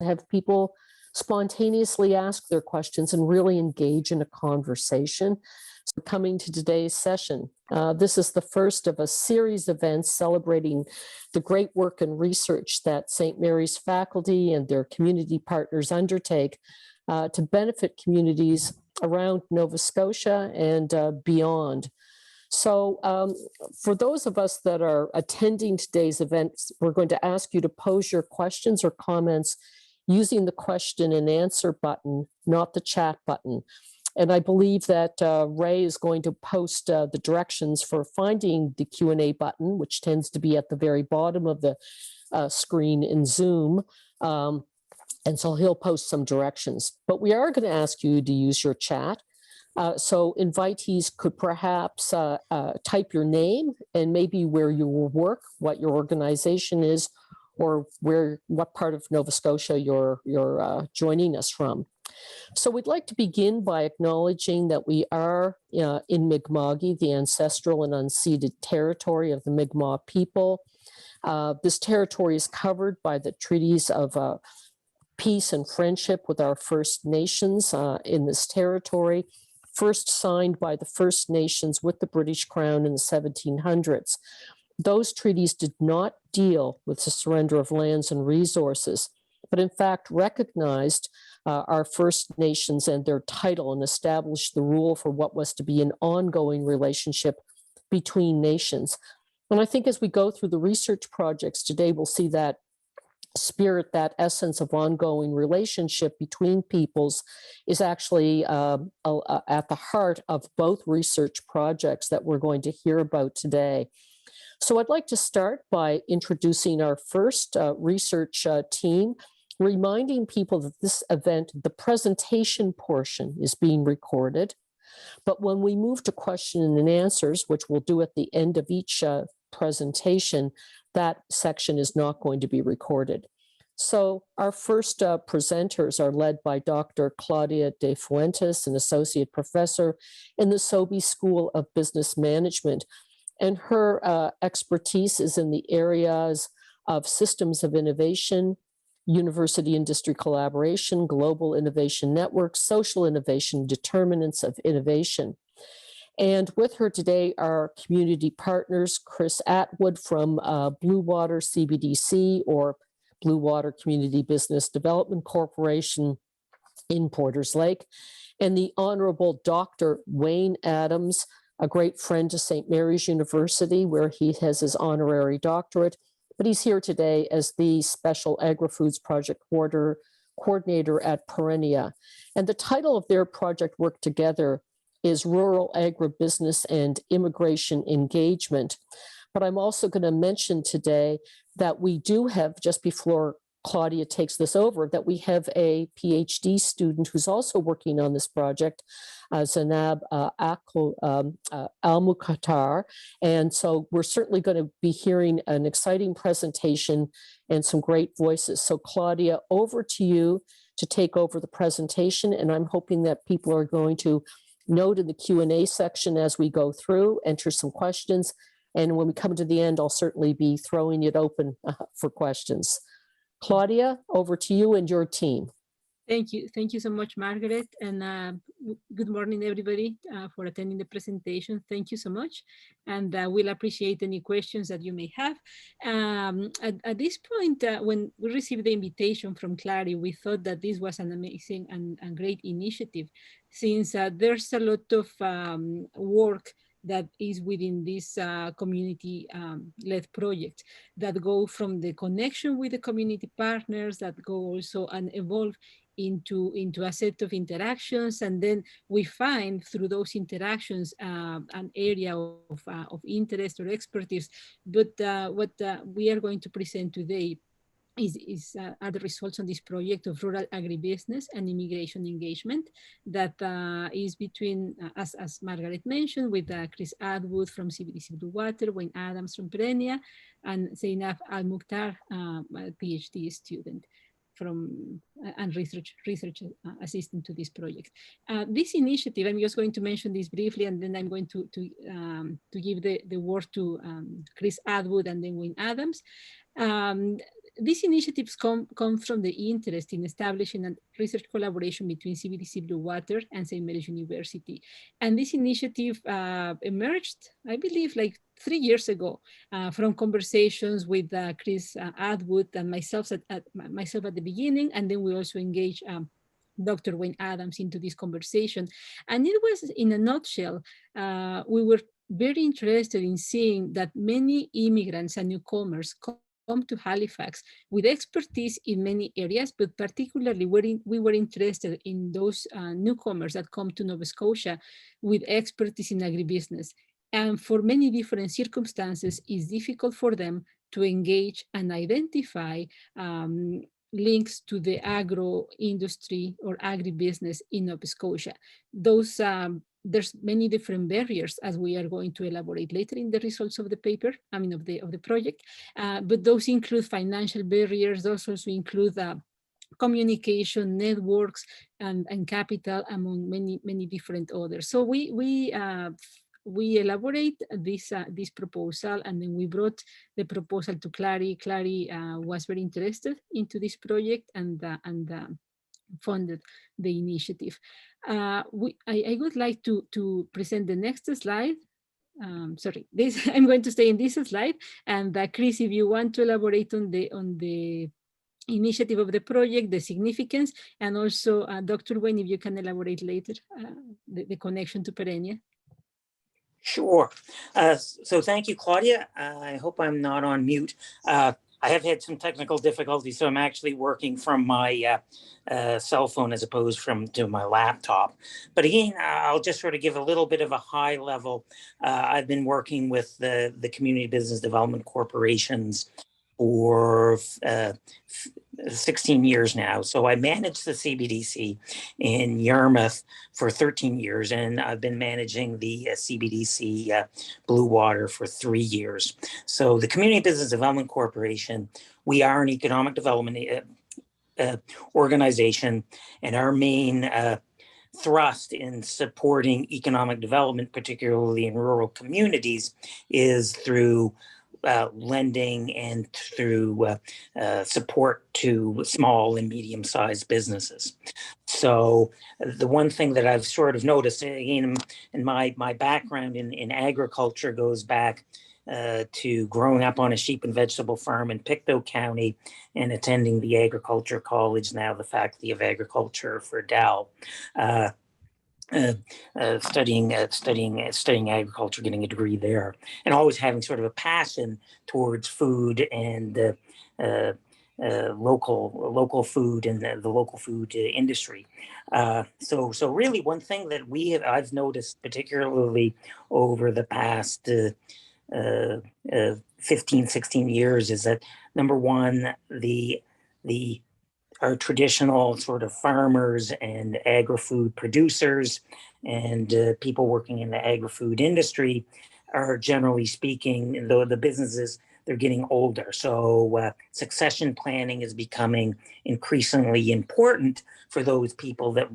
have people spontaneously ask their questions and really engage in a conversation. So coming to today's session, this is the first of a series of events celebrating the great work and research that St. Mary's faculty and their community partners undertake to benefit communities around Nova Scotia and beyond. So for those of us that are attending today's event, we're going to ask you to pose your questions or comments using the question and answer button, not the chat button. And I believe that Ray is going to post the directions for finding the Q&A button, which tends to be at the very bottom of the screen in Zoom. And so he'll post some directions. But we are going to ask you to use your chat. So invitees could perhaps type your name and maybe where you will work, what your organization is, or what part of Nova Scotia you're joining us from. So we'd like to begin by acknowledging that we are in Mi'kma'ki, the ancestral and unceded territory of the Mi'kmaq people. This territory is covered by the treaties of peace and friendship with our First Nations in this territory, first signed by the First Nations with the British Crown in the 1700s. Those treaties did not deal with the surrender of lands and resources, but in fact recognized our First Nations and their title and established the rule for what was to be an ongoing relationship between nations. And I think as we go through the research projects today, we'll see that spirit, that essence of ongoing relationship between peoples is actually at the heart of both research projects that we're going to hear about today. So I'd like to start by introducing our first research team, reminding people that this event, the presentation portion is being recorded. But when we move to question and answers, which we'll do at the end of each presentation, that section is not going to be recorded. So our first presenters are led by Dr. Claudia DeFuentes, an associate professor in the Sobey School of Business Management. And her expertise is in the areas of systems of innovation, university-industry collaboration, global innovation networks, social innovation, determinants of innovation. And with her today are community partners, Chris Atwood from Blue Water CBDC, or Blue Water Community Business Development Corporation in Porters Lake, and the Honorable Dr. Wayne Adams, a great friend to St. Mary's University, where he has his honorary doctorate, but he's here today as the Special Agri-Foods Project Coordinator at Perennia. And the title of their project work together is Rural Agribusiness and Immigration Engagement. But I'm also going to mention today that we do have, just before Claudia takes this over, that we have a PhD student who's also working on this project, Zainab Almuthkar. And so we're certainly going to be hearing an exciting presentation and some great voices. So Claudia, over to you to take over the presentation. And I'm hoping that people are going to note in the Q&A section as we go through, enter some questions. And when we come to the end, I'll certainly be throwing it open for questions. Claudia, over to you and your team. Thank you. Thank you so much, Margaret. And good morning, everybody, for attending the presentation. Thank you so much. And we'll appreciate any questions that you may have. At this point, when we received the invitation from CLARI, we thought that this was an amazing and great initiative, since there's a lot of work that is within this community-led project that go from the connection with the community partners, that go also and evolve into a set of interactions. And then we find through those interactions an area of interest or expertise. But what we are going to present today are the results on this project of rural agribusiness and immigration engagement that is between, as Margaret mentioned, with Chris Atwood from CBDC Blue Water, Wayne Adams from Perennia, and Zainab Almuthkar, a PhD student from and research assistant to this project. This initiative, I'm just going to mention this briefly, and then I'm going to give the word to Chris Atwood and then Wayne Adams. these initiatives come from the interest in establishing a research collaboration between CBDC Blue Water and St. Mary's University. And this initiative emerged, I believe, like 3 years ago from conversations with Chris Atwood and myself myself at the beginning. And then we also engaged Dr. Wayne Adams into this conversation. And it was, in a nutshell, we were very interested in seeing that many immigrants and newcomers come to Halifax with expertise in many areas, but particularly we were interested in those newcomers that come to Nova Scotia with expertise in agribusiness. And for many different circumstances, it's difficult for them to engage and identify links to the agro industry or agribusiness in Nova Scotia. Those there's many different barriers, as we are going to elaborate later in the results of the paper, I mean of the project, but those include financial barriers. Those also include communication, networks, and capital, among many different others. So we elaborate this proposal, and then we brought the proposal to CLARI. CLARI was very interested into this project and funded the initiative. I would like to present the next slide. Sorry, this I'm going to stay in this slide. And Chris, if you want to elaborate on the initiative of the project, the significance, and also Dr. Wayne, if you can elaborate later the connection to Perennia. Sure. So thank you, Claudia. I hope I'm not on mute. I have had some technical difficulties, so I'm actually working from my cell phone as opposed to my laptop. But again, I'll just sort of give a little bit of a high level. I've been working with the Community Business Development Corporations for 16 years now. So I managed the CBDC in Yarmouth for 13 years, and I've been managing the CBDC Blue Water for 3 years. So the Community Business Development Corporation, we are an economic development organization, and our main thrust in supporting economic development, particularly in rural communities, is through lending and through support to small and medium-sized businesses. So the one thing that I've sort of noticed, again, in my background in agriculture goes back to growing up on a sheep and vegetable farm in Pictou County and attending the Agriculture College, now the Faculty of Agriculture for Dell. Studying agriculture, getting a degree there, and always having sort of a passion towards food and local food and the local food industry. So really, one thing that I've noticed, particularly over the past 15, 16 years, is that number one, our traditional sort of farmers and agri-food producers and people working in the agri-food industry are, generally speaking, though the businesses, they're getting older. So succession planning is becoming increasingly important for those people that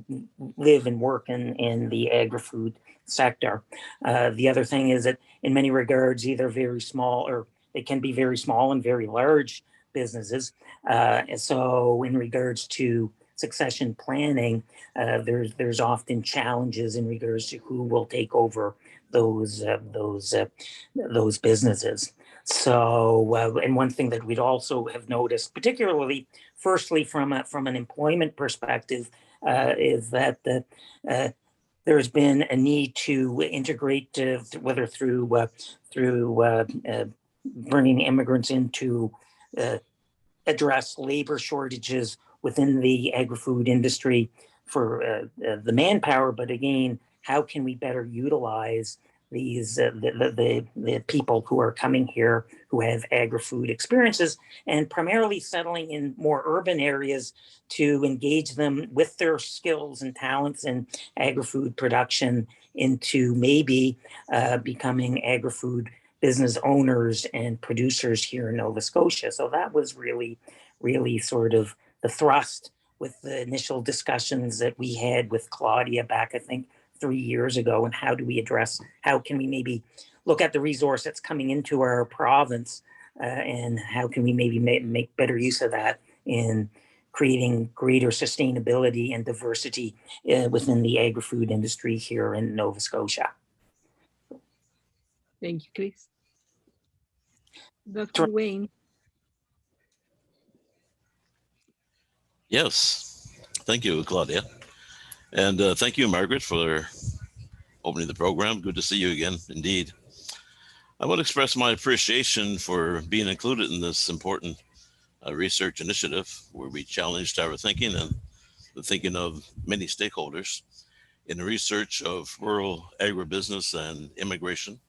live and work in the agri-food sector. The other thing is that in many regards, either very small, or they can be very small and very large businesses. So in regards to succession planning, there's often challenges in regards to who will take over those businesses. So and one thing that we'd also have noticed, particularly firstly from an employment perspective, is that there's been a need to integrate, whether through bringing immigrants in to address labor shortages within the agri-food industry for the manpower, but again, how can we better utilize these the people who are coming here who have agri-food experiences, and primarily settling in more urban areas to engage them with their skills and talents in agri-food production into maybe becoming agri-food business owners and producers here in Nova Scotia. So that was really sort of the thrust with the initial discussions that we had with Claudia back, I think, 3 years ago. And how can we maybe look at the resource that's coming into our province and how can we maybe make better use of that in creating greater sustainability and diversity within the agri-food industry here in Nova Scotia. Thank you, Chris. Dr. Wayne. Yes, thank you, Claudia. And thank you, Margaret, for opening the program. Good to see you again, indeed. I want to express my appreciation for being included in this important research initiative where we challenged our thinking and the thinking of many stakeholders in the research of rural agribusiness and immigration.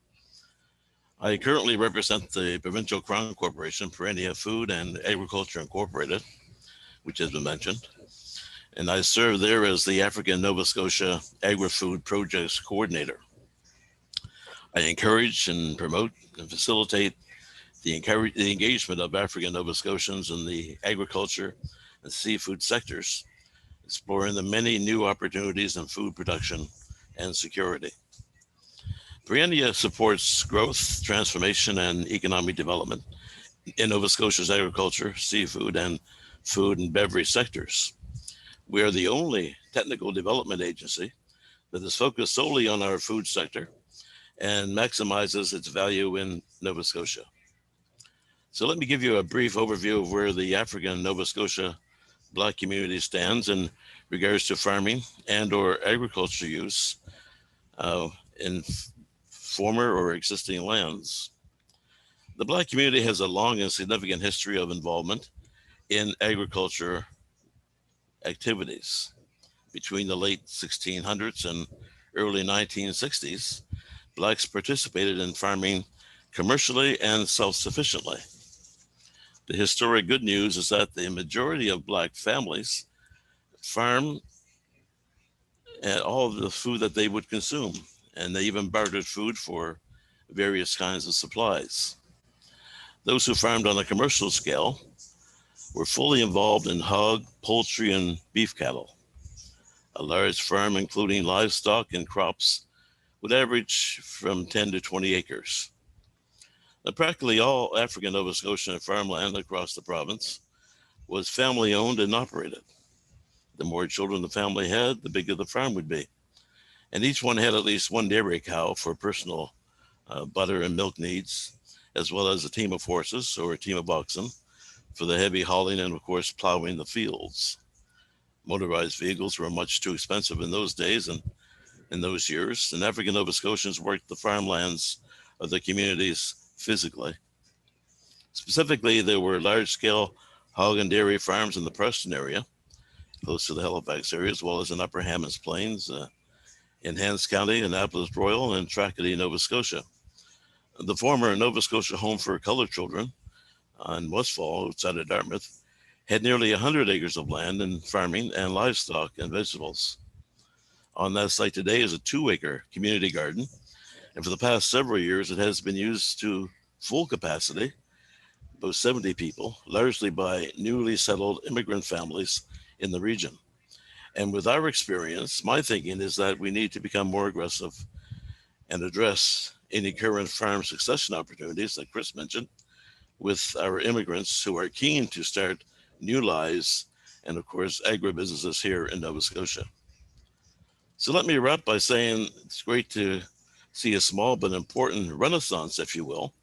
I currently represent the Provincial Crown Corporation, Perennia Food and Agriculture Incorporated, which has been mentioned. And I serve there as the African Nova Scotia Agri-Food Projects Coordinator. I encourage and promote and facilitate the engagement of African Nova Scotians in the agriculture and seafood sectors, exploring the many new opportunities in food production and security. Perennia supports growth, transformation, and economic development in Nova Scotia's agriculture, seafood, and food and beverage sectors. We are the only technical development agency that is focused solely on our food sector and maximizes its value in Nova Scotia. So let me give you a brief overview of where the African Nova Scotia Black community stands in regards to farming and or agriculture use in former or existing lands. The Black community has a long and significant history of involvement in agriculture activities. Between the late 1600s and early 1960s, Blacks participated in farming commercially and self-sufficiently. The historic good news is that the majority of Black families farm and all of the food that they would consume, and they even bartered food for various kinds of supplies. Those who farmed on a commercial scale were fully involved in hog, poultry, and beef cattle. A large farm, including livestock and crops, would average from 10 to 20 acres. Now, practically all African Nova Scotian farmland across the province was family owned and operated. The more children the family had, the bigger the farm would be. And each one had at least one dairy cow for personal butter and milk needs, as well as a team of horses or a team of oxen for the heavy hauling and, of course, plowing the fields. Motorized vehicles were much too expensive in those days and in those years, and African Nova Scotians worked the farmlands of the communities physically. Specifically, there were large-scale hog and dairy farms in the Preston area, close to the Halifax area, as well as in Upper Hammonds Plains, in Hants County, Annapolis Royal, and Tracadie, Nova Scotia. The former Nova Scotia Home for Colored Children on Westfall, outside of Dartmouth, had nearly 100 acres of land in farming and livestock and vegetables. On that site today is a 2-acre community garden, and for the past several years, it has been used to full capacity, about 70 people, largely by newly settled immigrant families in the region. And with our experience, my thinking is that we need to become more aggressive and address any current farm succession opportunities that Chris mentioned with our immigrants who are keen to start new lives and, of course, agribusinesses here in Nova Scotia. So let me wrap by saying it's great to see a small but important renaissance, if you will,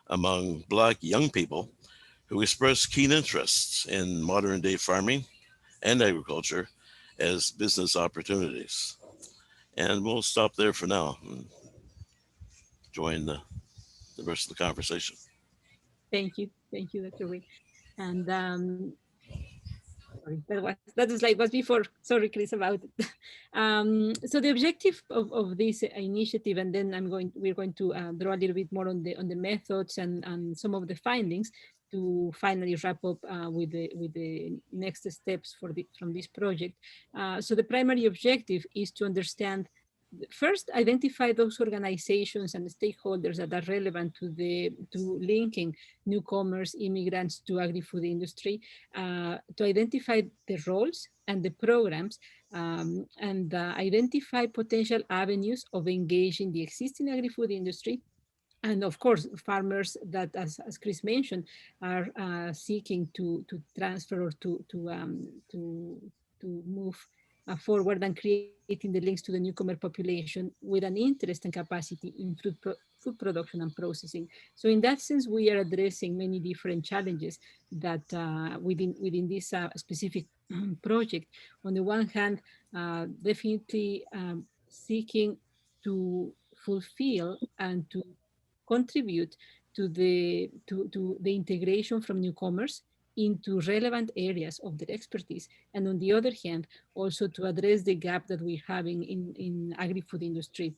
among Black young people who express keen interests in modern day farming and agriculture as business opportunities. And we'll stop there for now and join the rest of the conversation. Thank you, Dr. Wayne. And sorry, that was like was before. Sorry, Chris, about it. So the objective of this initiative, and then we're going to draw a little bit more on the methods and some of the findings to finally wrap up with the next steps from this project. So the primary objective is to understand. First, identify those organizations and stakeholders that are relevant to linking newcomers, immigrants to agri-food industry, to identify the roles and the programs, and identify potential avenues of engaging the existing agri-food industry And of course, farmers that, as Chris mentioned, are seeking to transfer or to move forward and creating the links to the newcomer population with an interest and capacity in food production and processing. So in that sense, we are addressing many different challenges that within this specific project. On the one hand, definitely seeking to fulfill and to contribute to the integration from newcomers into relevant areas of their expertise. And on the other hand, also to address the gap that we're having in agri-food industry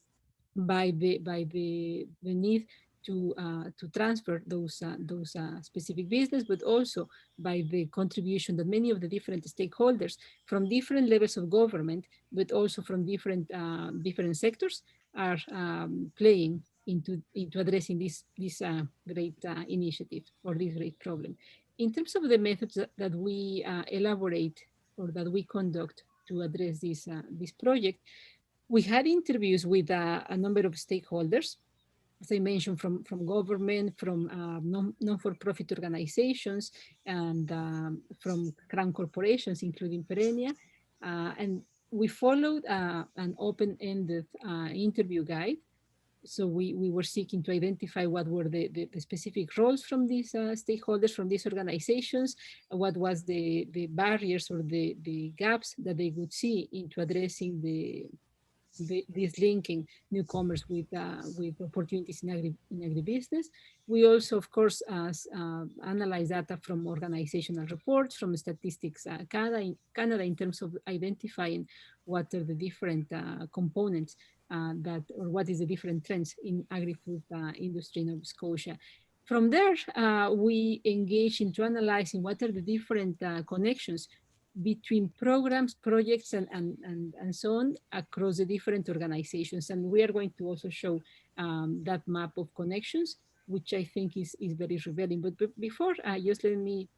by the need to transfer those specific business, but also by the contribution that many of the different stakeholders from different levels of government, but also from different sectors are playing into addressing this great initiative or this great problem. In terms of the methods that we elaborate or that we conduct to address this project, we had interviews with a number of stakeholders, as I mentioned, from government, from non-for-profit organizations, and from crown corporations, including Perennia. And we followed an open-ended interview guide. So we were seeking to identify what were the specific roles from these stakeholders, from these organizations, what was the barriers or the gaps that they would see into addressing this linking newcomers with opportunities in agribusiness. We also, of course, analyze data from organizational reports, from Statistics Canada in terms of identifying what are the different components or what is the different trends in agri-food industry in Nova Scotia. From there, we engage into analyzing what are the different connections between programs, projects, and so on across the different organizations. And we are going to also show that map of connections, which I think is very revealing. But before, just let me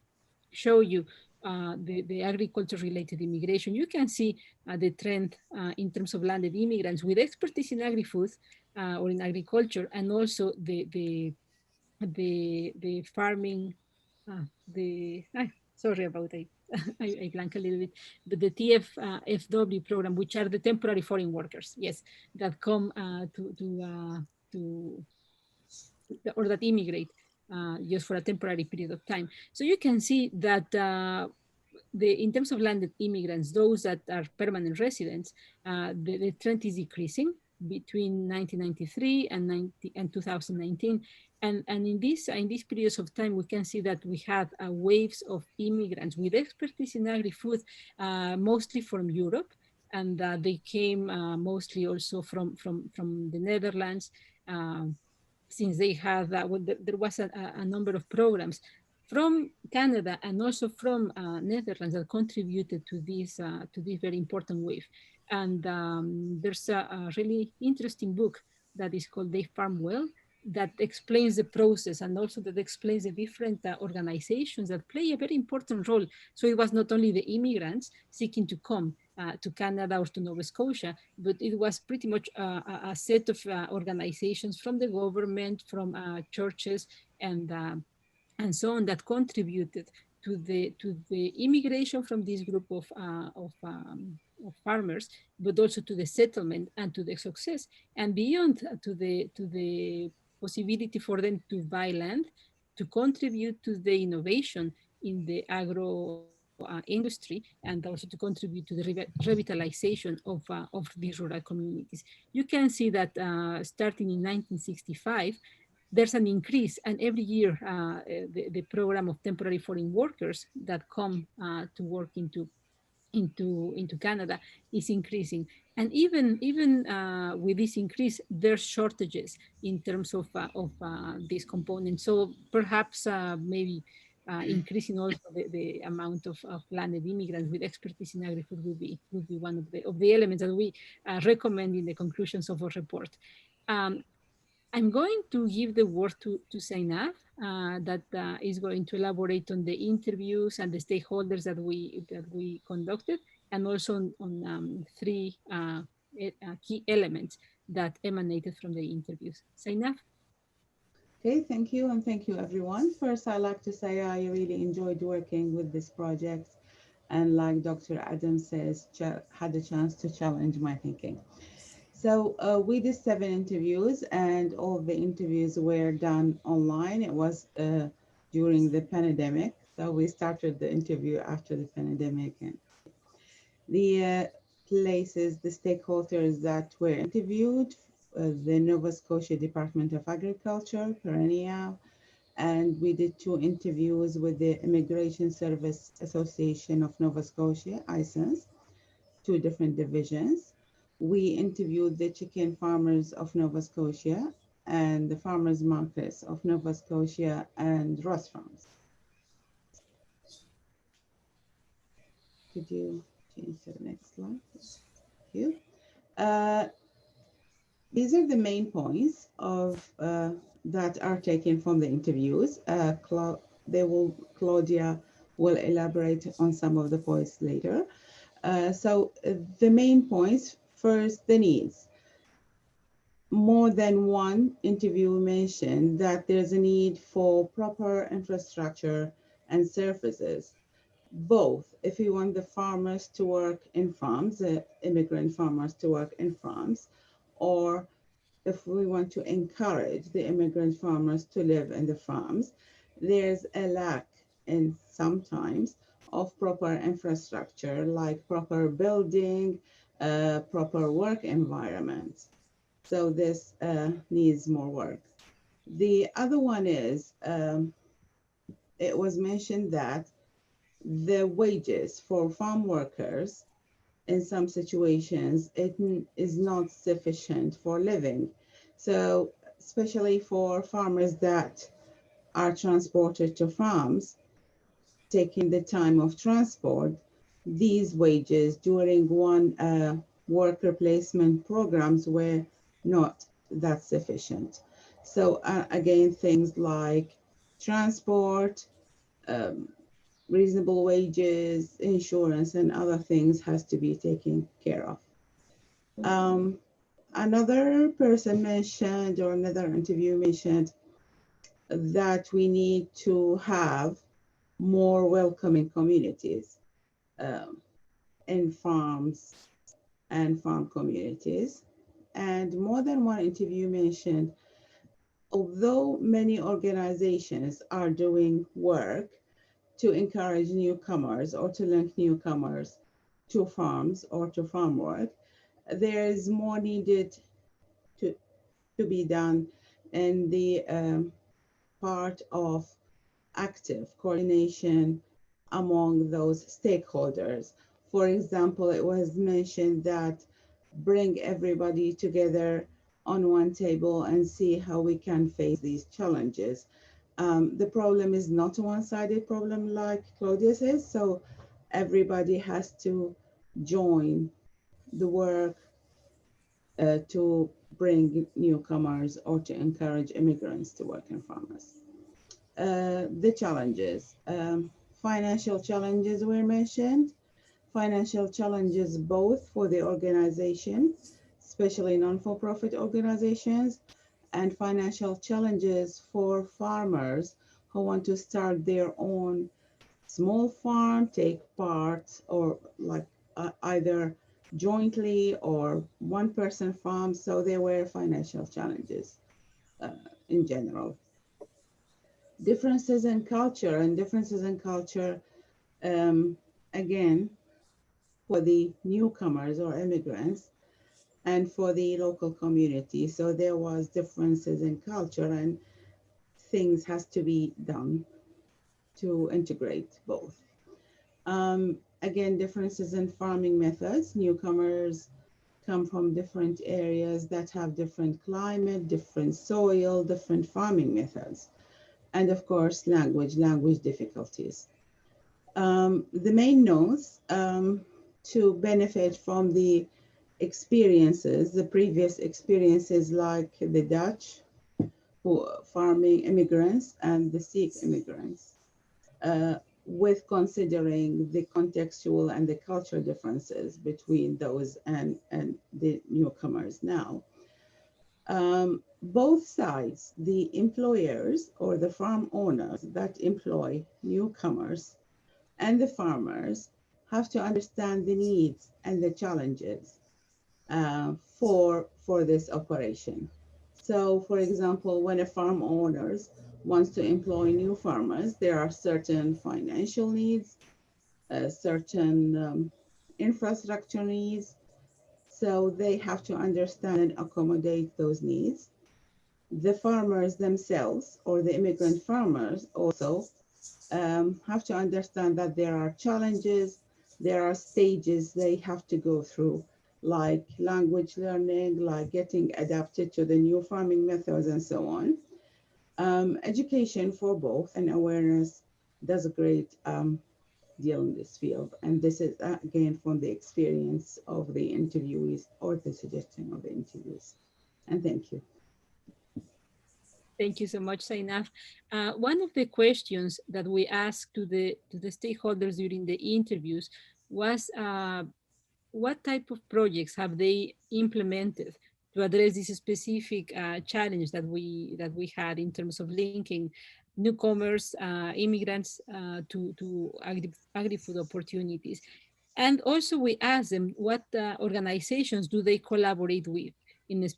show you the agriculture-related immigration. You can see the trend in terms of landed immigrants with expertise in agri-food or in agriculture, and also the farming, sorry about that. I blank a little bit, but the TFW program, which are the temporary foreign workers, yes, that come or that immigrate just for a temporary period of time. So you can see that in terms of landed immigrants, those that are permanent residents, the trend is decreasing between 1993 and 2019. And in these periods of time, we can see that we had waves of immigrants with expertise in agri-food, mostly from Europe. And they came mostly also from the Netherlands, since they had, there was a number of programs from Canada and also from Netherlands that contributed to this very important wave. And there's a really interesting book that is called They Farm Well, that explains the process, and also that explains the different organizations that play a very important role. So it was not only the immigrants seeking to come to Canada or to Nova Scotia, but it was pretty much a set of organizations from the government, from churches, and so on, that contributed to the immigration from this group of farmers, but also to the settlement and to the success, and beyond to the possibility for them to buy land, to contribute to the innovation in the agro industry, and also to contribute to the revitalization of these rural communities. You can see that starting in 1965, there's an increase, and every year the program of temporary foreign workers that come to work into Canada is increasing. And even with this increase, there's shortages in terms of these components. So perhaps maybe increasing also the amount of landed immigrants with expertise in agri-food would be one of the elements that we recommend in the conclusions of our report. I'm going to give the word to Zainab, that is going to elaborate on the interviews and the stakeholders that we conducted, and also on three key elements that emanated from the interviews. Zainab? Okay, thank you, and thank you everyone. First, I'd like to say I really enjoyed working with this project, and like Dr. Adam says, had a chance to challenge my thinking. So we did 7 interviews, and all the interviews were done online. It was during the pandemic, so we started the interview after the pandemic. And the places, the stakeholders that were interviewed, the Nova Scotia Department of Agriculture, Perennia, and we did 2 interviews with the Immigration Service Association of Nova Scotia, ISANS, 2 different divisions. We interviewed the chicken farmers of Nova Scotia and the farmers markets of Nova Scotia and restaurants. Could you change to the next slide? Thank you. These are the main points of that are taken from the interviews. Claudia will elaborate on some of the points later. The main points, first, the needs. More than one interview mentioned that there's a need for proper infrastructure and services, both if we want the farmers to work in farms, the immigrant farmers to work in farms, or if we want to encourage the immigrant farmers to live in the farms. There's a lack in sometimes of proper infrastructure, like proper building, proper work environment. So this needs more work. The other one is, it was mentioned that the wages for farm workers in some situations, it is not sufficient for living. So especially for farmers that are transported to farms, taking the time of transport, these wages during one work replacement programs were not that sufficient. So again, things like transport, reasonable wages, insurance, and other things has to be taken care of. Another person mentioned, or another interview mentioned, that we need to have more welcoming communities in farms and farm communities. And more than one interview mentioned, although many organizations are doing work to encourage newcomers or to link newcomers to farms or to farm work, there is more needed to be done in the part of active coordination among those stakeholders. For example, it was mentioned that bring everybody together on one table and see how we can face these challenges. The problem is not a one-sided problem like Claudia says, so everybody has to join the work to bring newcomers or to encourage immigrants to work in farmers. The challenges, financial challenges were mentioned. Financial challenges both for the organization, especially non-for-profit organizations, and financial challenges for farmers who want to start their own small farm, take part, or like either jointly or one-person farms. So there were financial challenges in general. Differences in culture, again, for the newcomers or immigrants and for the local community. So there was differences in culture, and things has to be done to integrate both. Again, differences in farming methods. Newcomers come from different areas that have different climate, different soil, different farming methods. And of course, language difficulties. The main notes to benefit from the experiences, the previous experiences like the Dutch farming immigrants and the Sikh immigrants, with considering the contextual and the cultural differences between those and the newcomers now. Both sides, the employers or the farm owners that employ newcomers and the farmers, have to understand the needs and the challenges for this operation. So, for example, when a farm owner wants to employ new farmers, there are certain financial needs, certain infrastructure needs. So they have to understand and accommodate those needs. The farmers themselves, or the immigrant farmers, also have to understand that there are challenges, there are stages they have to go through, like language learning, like getting adapted to the new farming methods, and so on. Education for both and awareness does a great deal in this field. And this is, again, from the experience of the interviewees or the suggestion of the interviews. And thank you. Thank you so much, Zainab. One of the questions that we asked to the stakeholders during the interviews was what type of projects have they implemented to address this specific challenge that we had in terms of linking newcomers, immigrants to agri-food opportunities. And also we asked them what organizations do they collaborate with in this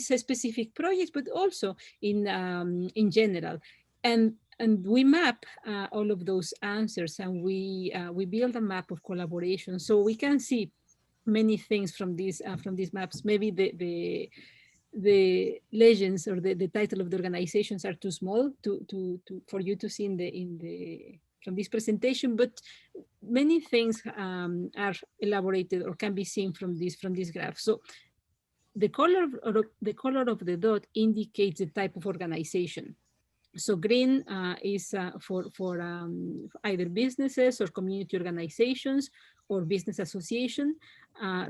specific project, but also in general. And we map all of those answers, and we build a map of collaboration, so we can see many things from these maps. Maybe the legends or the title of the organizations are too small for you to see from this presentation, but many things are elaborated or can be seen from this graph. So the color of the dot indicates the type of organization. So green is for either businesses or community organizations or business association.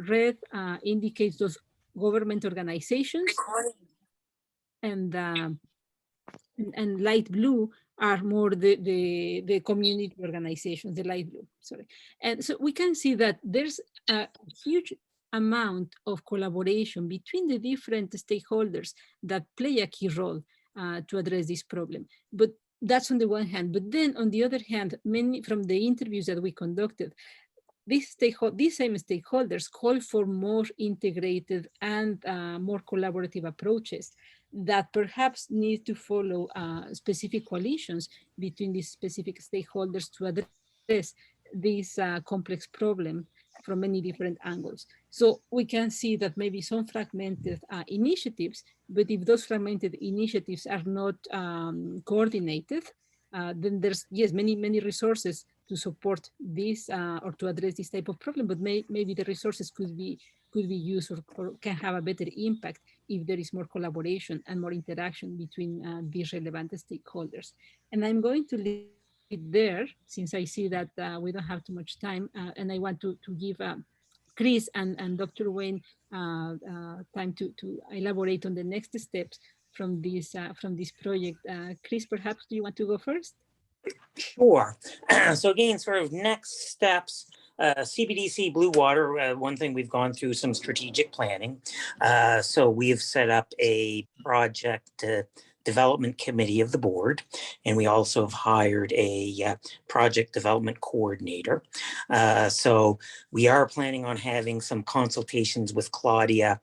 Red indicates those government organizations, and light blue are more the community organizations, the light blue, sorry. And so we can see that there's a huge amount of collaboration between the different stakeholders that play a key role to address this problem. But that's on the one hand. But then on the other hand, many from the interviews that we conducted, these same stakeholders call for more integrated and more collaborative approaches that perhaps need to follow specific coalitions between these specific stakeholders to address this complex problem from many different angles. So we can see that maybe some fragmented initiatives, but if those fragmented initiatives are not coordinated, then there's, yes, many resources to support this or to address this type of problem, but maybe the resources could be used or can have a better impact if there is more collaboration and more interaction between these relevant stakeholders. And I'm going to leave it there, since I see that we don't have too much time, and I want to give Chris and Dr. Wayne time to elaborate on the next steps from this project. Chris, perhaps do you want to go first? Sure. So again, sort of next steps, CBDC Blue Water, one thing we've gone through some strategic planning. So we've set up a project development committee of the board, and we also have hired a project development coordinator. So we are planning on having some consultations with Claudia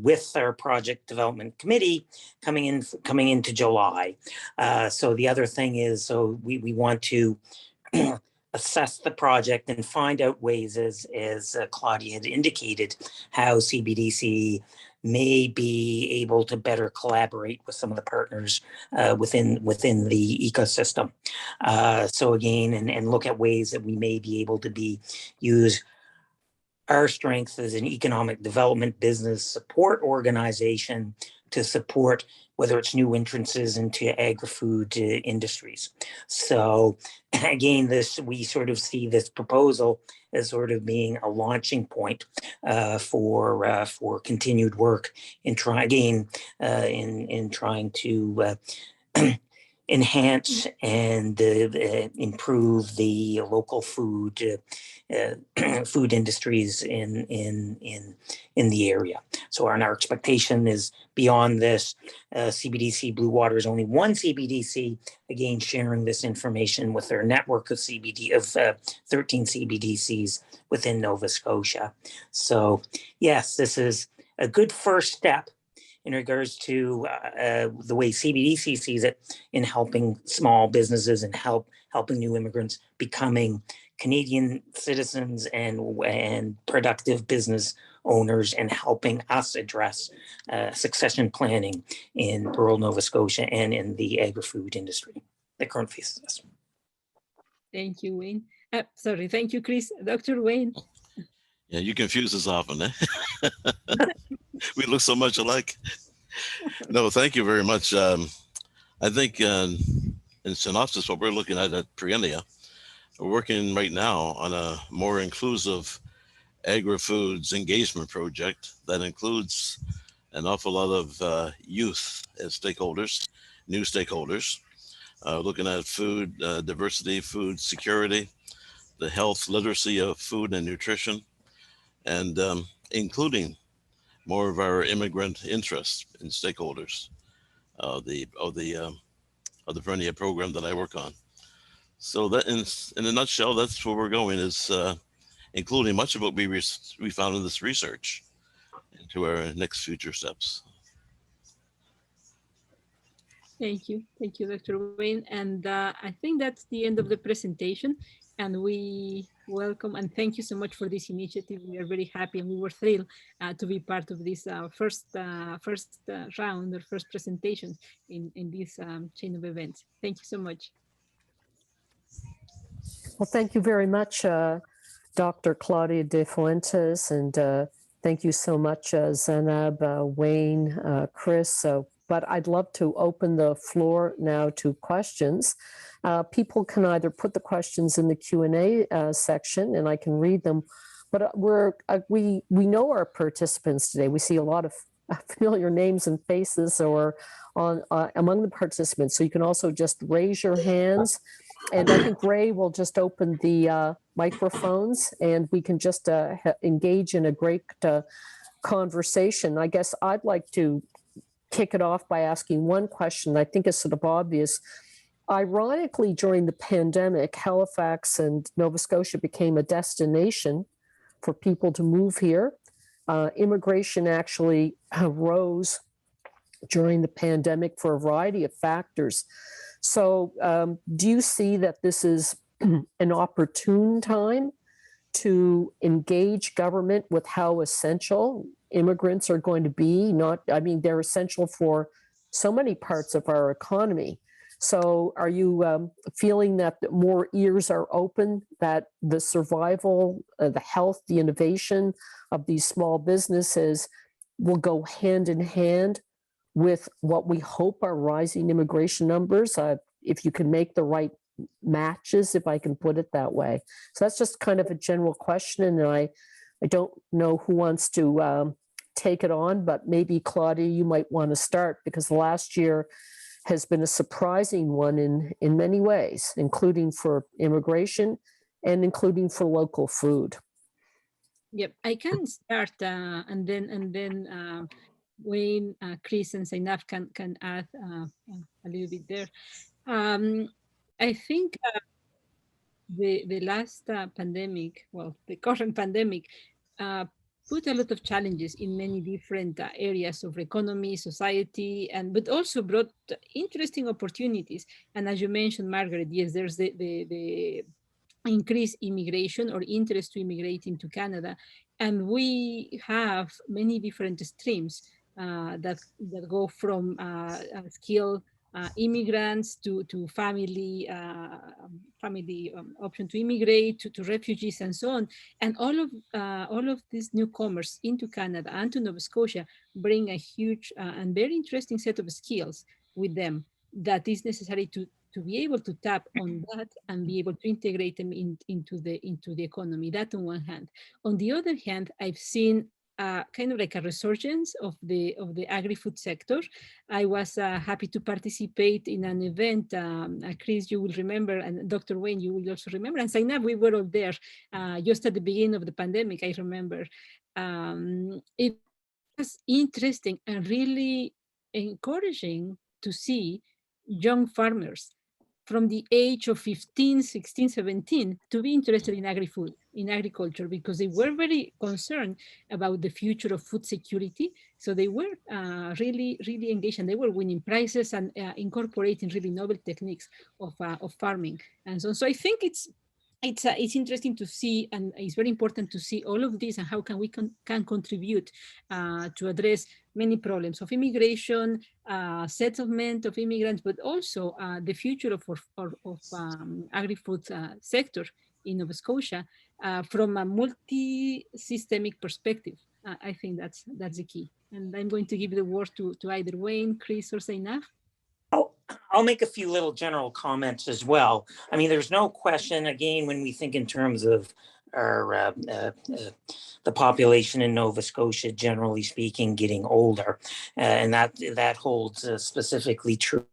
with our project development committee coming into July. So the other thing is, so we want to assess the project and find out ways, as Claudia had indicated, how CBDC may be able to better collaborate with some of the partners within the ecosystem. So again, and look at ways that we may be able to use our strengths as an economic development business support organization to support whether it's new entrances into agri-food industries. So again, we sort of see this proposal as sort of being a launching point for continued work in trying to enhance and improve the local food food industries in the area. So our expectation is beyond this. CBDC Blue Water is only one CBDC, again sharing this information with their network of 13 CBDCs within Nova Scotia. So yes, this is a good first step in regards to the way CBDC sees it in helping small businesses and helping new immigrants becoming Canadian citizens and productive business owners, and helping us address succession planning in rural Nova Scotia and in the agri-food industry that currently faces us. Thank you, Wayne. Sorry, thank you, Chris. Dr. Wayne. Yeah, you confuse us often, eh? We look so much alike. No, thank you very much. I think in synopsis, what we're looking at Perennia, we're working right now on a more inclusive agri-foods engagement project that includes an awful lot of youth as stakeholders, new stakeholders, looking at food diversity, food security, the health literacy of food and nutrition, and including more of our immigrant interests and stakeholders of the Perennia program that I work on. So that in a nutshell, that's where we're going, is including much of what we found in this research into our next future steps. Thank you, Dr. Wayne. And I think that's the end of the presentation. And we welcome and thank you so much for this initiative. We are very happy and we were thrilled to be part of this first round or first presentation in this chain of events. Thank you so much. Well, thank you very much, Dr. Claudia DeFuentes, and thank you so much, Zainab, Wayne, Chris. But I'd love to open the floor now to questions. People can either put the questions in the Q&A section, and I can read them. But we know our participants today. We see a lot of familiar names and faces or among the participants. So you can also just raise your hands. And I think Ray will just open the microphones and we can just engage in a great conversation. I guess I'd like to kick it off by asking one question I think is sort of obvious. Ironically, during the pandemic, Halifax and Nova Scotia became a destination for people to move here. Immigration actually rose during the pandemic for a variety of factors. So do you see that this is an opportune time to engage government with how essential immigrants are going to be? They're essential for so many parts of our economy. So are you feeling that more ears are open, that the survival, the health, the innovation of these small businesses will go hand in hand with what we hope are rising immigration numbers, if you can make the right matches, if I can put it that way? So that's just kind of a general question, and I don't know who wants to take it on, but maybe Claudia, you might want to start, because last year has been a surprising one in many ways, including for immigration and including for local food. Yep, I can start, and then Wayne, Chris, and Zainab can add a little bit there. I think the last pandemic, well, the current pandemic, put a lot of challenges in many different areas of economy, society, but also brought interesting opportunities. And as you mentioned, Margaret, yes, there's the increased immigration or interest to immigrate into Canada. And we have many different streams that go from skilled immigrants to family option to immigrate to refugees and so on. And all of these newcomers into Canada and to Nova Scotia bring a huge and very interesting set of skills with them that is necessary to be able to tap on that and be able to integrate them into the economy. That on one hand. On the other hand, I've seen kind of like a resurgence of the agri-food sector. I was happy to participate in an event. Chris, you will remember, and Dr. Wayne, you will also remember, and Zainab, we were all there just at the beginning of the pandemic, I remember. It was interesting and really encouraging to see young farmers from the age of 15, 16, 17 to be interested in agri-food, in agriculture, because they were very concerned about the future of food security. So they were really, really engaged, and they were winning prizes and incorporating really novel techniques of farming. And so I think it's interesting to see, and it's very important to see all of this and how can we can contribute to address many problems of immigration, settlement of immigrants, but also the future of agri-food sector in Nova Scotia from a multi-systemic perspective. I think that's the key. And I'm going to give the word to either Wayne, Chris, or Zainab. I'll make a few little general comments as well. I mean, there's no question, again, when we think in terms of our the population in Nova Scotia, generally speaking, getting older, and that holds specifically true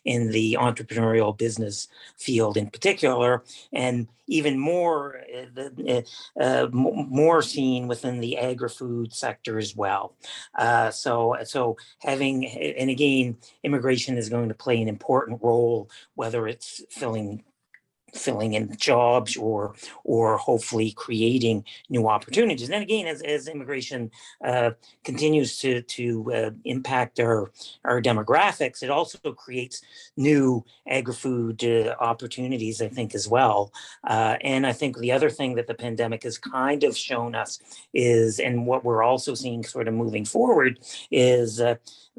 in the entrepreneurial business field in particular, and even more more seen within the agri-food sector as well. So having, and again, immigration is going to play an important role, whether it's filling in jobs or hopefully creating new opportunities. And then again, as immigration continues to impact our demographics, it also creates new agri-food opportunities, I think, as well. And I think the other thing that the pandemic has kind of shown us is, and what we're also seeing sort of moving forward, is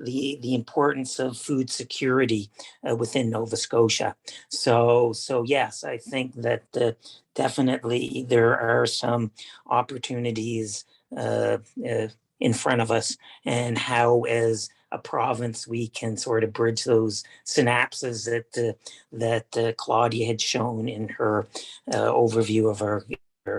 the importance of food security within Nova Scotia. So yes, I think that definitely there are some opportunities in front of us, and how as a province we can sort of bridge those synapses that Claudia had shown in her overview of our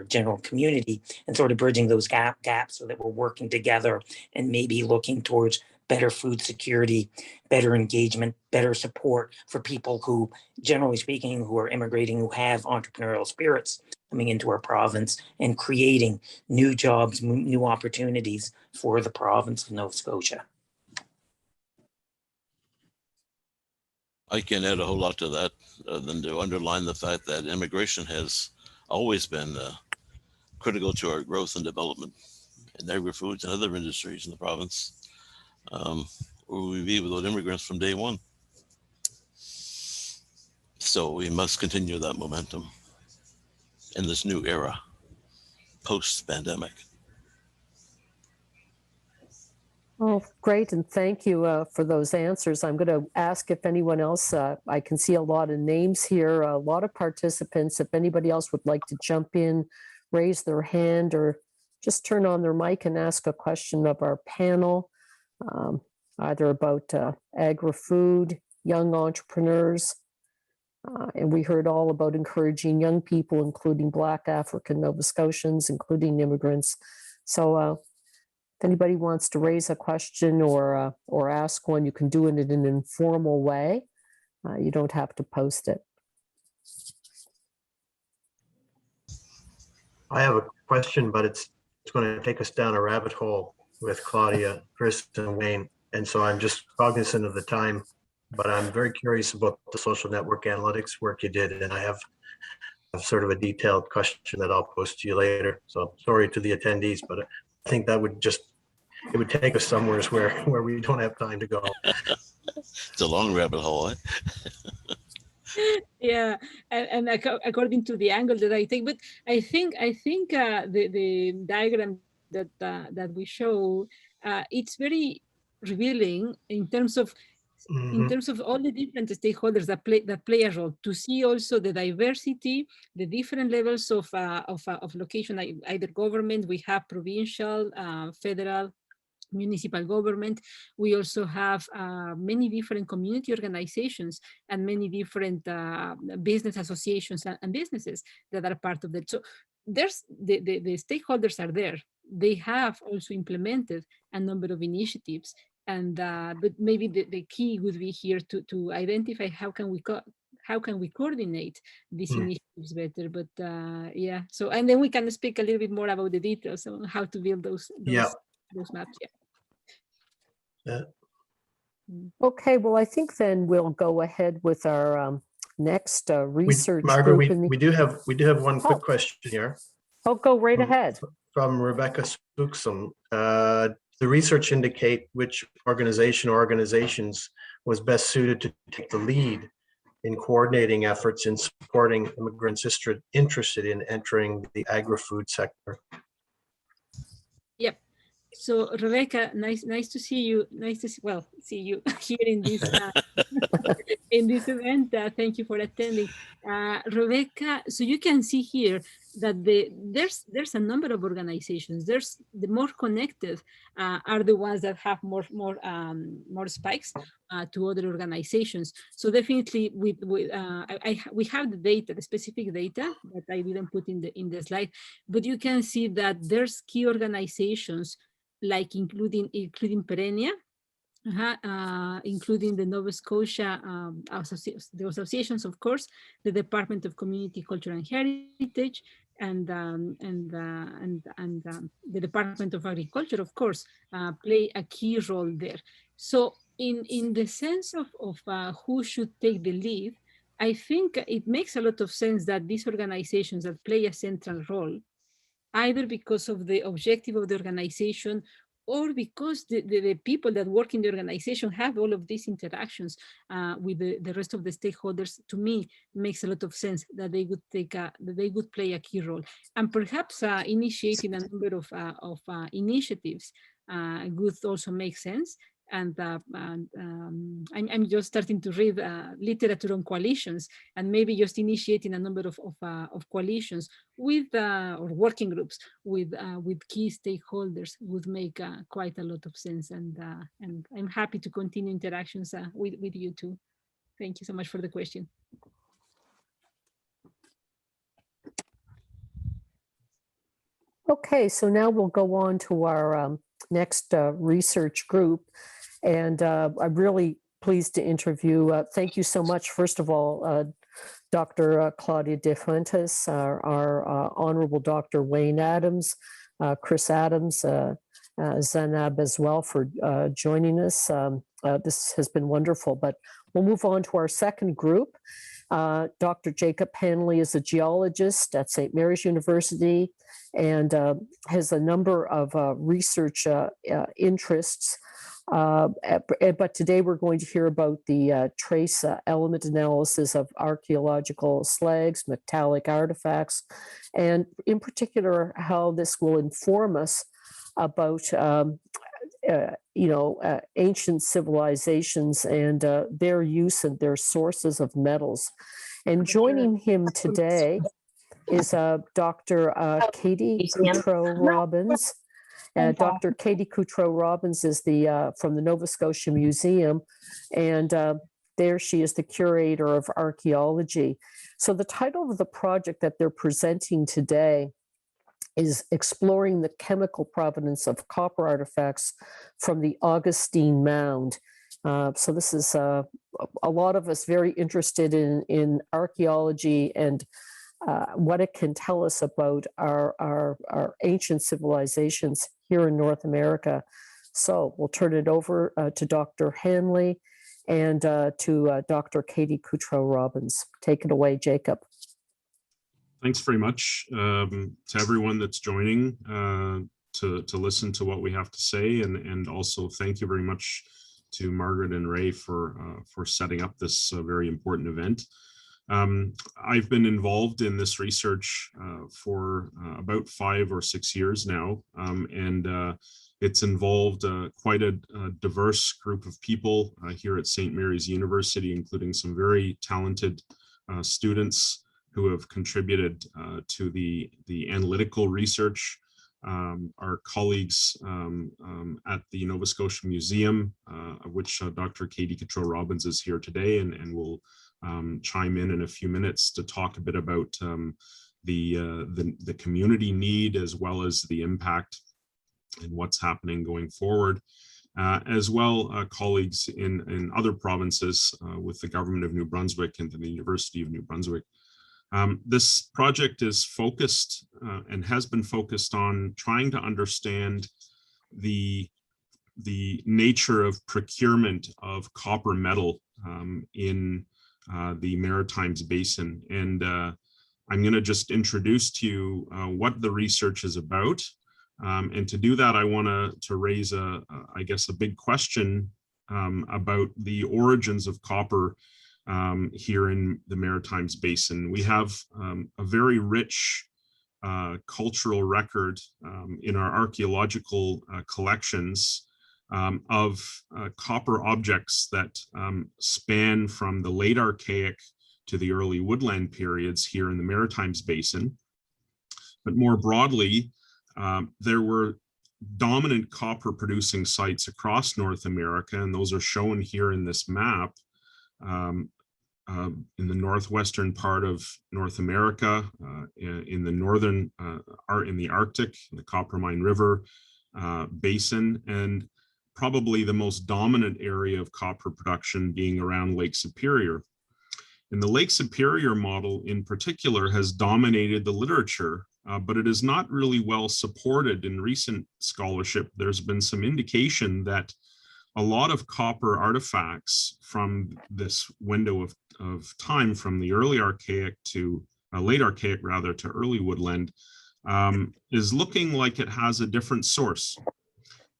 general community, and sort of bridging those gaps so that we're working together and maybe looking towards better food security, better engagement, better support for people who, generally speaking, who are immigrating, who have entrepreneurial spirits coming into our province, and creating new jobs, new opportunities for the province of Nova Scotia. I can add a whole lot to that than to underline the fact that immigration has always been critical to our growth and development in agri-foods and other industries in the province. Where we be without immigrants from day one. So we must continue that momentum in this new era, post-pandemic. Oh, great, and thank you for those answers. I'm going to ask if anyone else, I can see a lot of names here, a lot of participants. If anybody else would like to jump in, raise their hand, or just turn on their mic and ask a question of our panel. Either about agri-food, young entrepreneurs, and we heard all about encouraging young people, including Black African Nova Scotians, including immigrants. So if anybody wants to raise a question or ask one, you can do it in an informal way. You don't have to post it. I have a question, but it's going to take us down a rabbit hole with Claudia, Chris, and Wayne. And so I'm just cognizant of the time, but I'm very curious about the social network analytics work you did. And I have sort of a detailed question that I'll post to you later. So sorry to the attendees, but I think that would it would take us somewhere where we don't have time to go. It's a long rabbit hole, eh? Yeah, and according to the angle that I take, but I think the diagram that we show, it's very revealing in terms of all the different stakeholders that play a role, to see also the diversity, the different levels of location, either government. We have provincial, federal, municipal government. We also have many different community organizations and many different business associations and businesses that are part of that. So there's the stakeholders are there. they have also implemented a number of initiatives. And but maybe the key would be here to identify how can we coordinate these initiatives better. But yeah, so and then we can speak a little bit more about the details on how to build those maps. Yeah. Okay, well, I think then we'll go ahead with our next research Margaret, group. we do have one quick question here. Oh, go right ahead. From Rebecca Spookson. The research indicate which organization or organizations was best suited to take the lead in coordinating efforts in supporting immigrants interested in entering the agri-food sector. Yep. So Rebecca, nice to see you. Nice to see you here in this in this event. Thank you for attending, Rebecca. So you can see here that there's a number of organizations. There's the more connected are the ones that have more spikes to other organizations. So definitely we have the data, the specific data that I didn't put in the slide, but you can see that there's key organizations like including Perennia, including the Nova Scotia the associations, of course, the Department of Community, Culture and Heritage, and the Department of Agriculture, of course, play a key role there. So in the sense of who should take the lead, I think it makes a lot of sense that these organizations that play a central role, either because of the objective of the organization or because the people that work in the organization have all of these interactions with the rest of the stakeholders, to me, makes a lot of sense that they would play a key role. And perhaps initiating a number of initiatives would also make sense. And I'm just starting to read literature on coalitions, and maybe just initiating a number of coalitions with or working groups with key stakeholders would make quite a lot of sense. And I'm happy to continue interactions with you too. Thank you so much for the question. Okay, so now we'll go on to our next research group. And I'm really pleased to interview. Thank you so much, first of all, Dr. Claudia DeFuentes, our Honorable Dr. Wayne Adams, Chris Adams, Zainab as well for joining us. This has been wonderful, but we'll move on to our second group. Dr. Jacob Hanley is a geologist at St. Mary's University and has a number of research interests. But today we're going to hear about the trace element analysis of archaeological slags, metallic artifacts, and in particular, how this will inform us about ancient civilizations and their use and their sources of metals. And joining him today is Dr. Katie Cottreau-Robins. Dr. Katie Cottreau-Robins is from the Nova Scotia Museum, and there she is the curator of archaeology. So the title of the project that they're presenting today is Exploring the Chemical Provenance of Copper Artifacts from the Augustine Mound. So this is a lot of us very interested in archaeology and what it can tell us about our ancient civilizations here in North America. So we'll turn it over to Dr. Hanley and to Dr. Katie Cottreau-Robins. Take it away, Jacob. Thanks very much to everyone that's joining to listen to what we have to say, and also thank you very much to Margaret and Ray for setting up this very important event. I've been involved in this research for about 5 or 6 years now, and it's involved quite a diverse group of people here at St. Mary's University, including some very talented students who have contributed to the analytical research. Our colleagues at the Nova Scotia Museum, of which Dr. Katie Cottreau-Robins is here today and will chime in a few minutes to talk a bit about the community need as well as the impact what's happening going forward. As well, colleagues in other provinces with the government of New Brunswick and the University of New Brunswick. This project is focused and has been focused on trying to understand the nature of procurement of copper metal in the Maritimes Basin. And I'm going to just introduce to you what the research is about. And to do that, I want to raise I guess, a big question about the origins of copper here in the Maritimes Basin. We have a very rich cultural record in our archaeological collections of copper objects that span from the late Archaic to the early woodland periods here in the Maritimes Basin. But more broadly, there were dominant copper producing sites across North America, and those are shown here in this map. In the northwestern part of North America, in the northern, in the Arctic, in the Coppermine River Basin, and probably the most dominant area of copper production being around Lake Superior. And the Lake Superior model in particular has dominated the literature, but it is not really well supported in recent scholarship. There's been some indication that a lot of copper artifacts from this window of time, from the early Archaic to late Archaic rather to early woodland, is looking like it has a different source.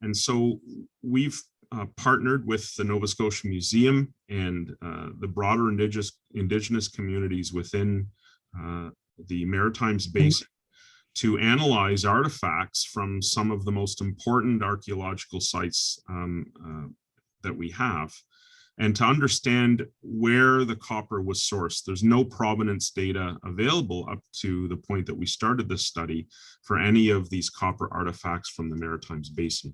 And so we've partnered with the Nova Scotia Museum and the broader indigenous communities within the Maritimes Basin to analyze artifacts from some of the most important archaeological sites that we have, and to understand where the copper was sourced. There's no provenance data available up to the point that we started this study for any of these copper artifacts from the Maritimes Basin.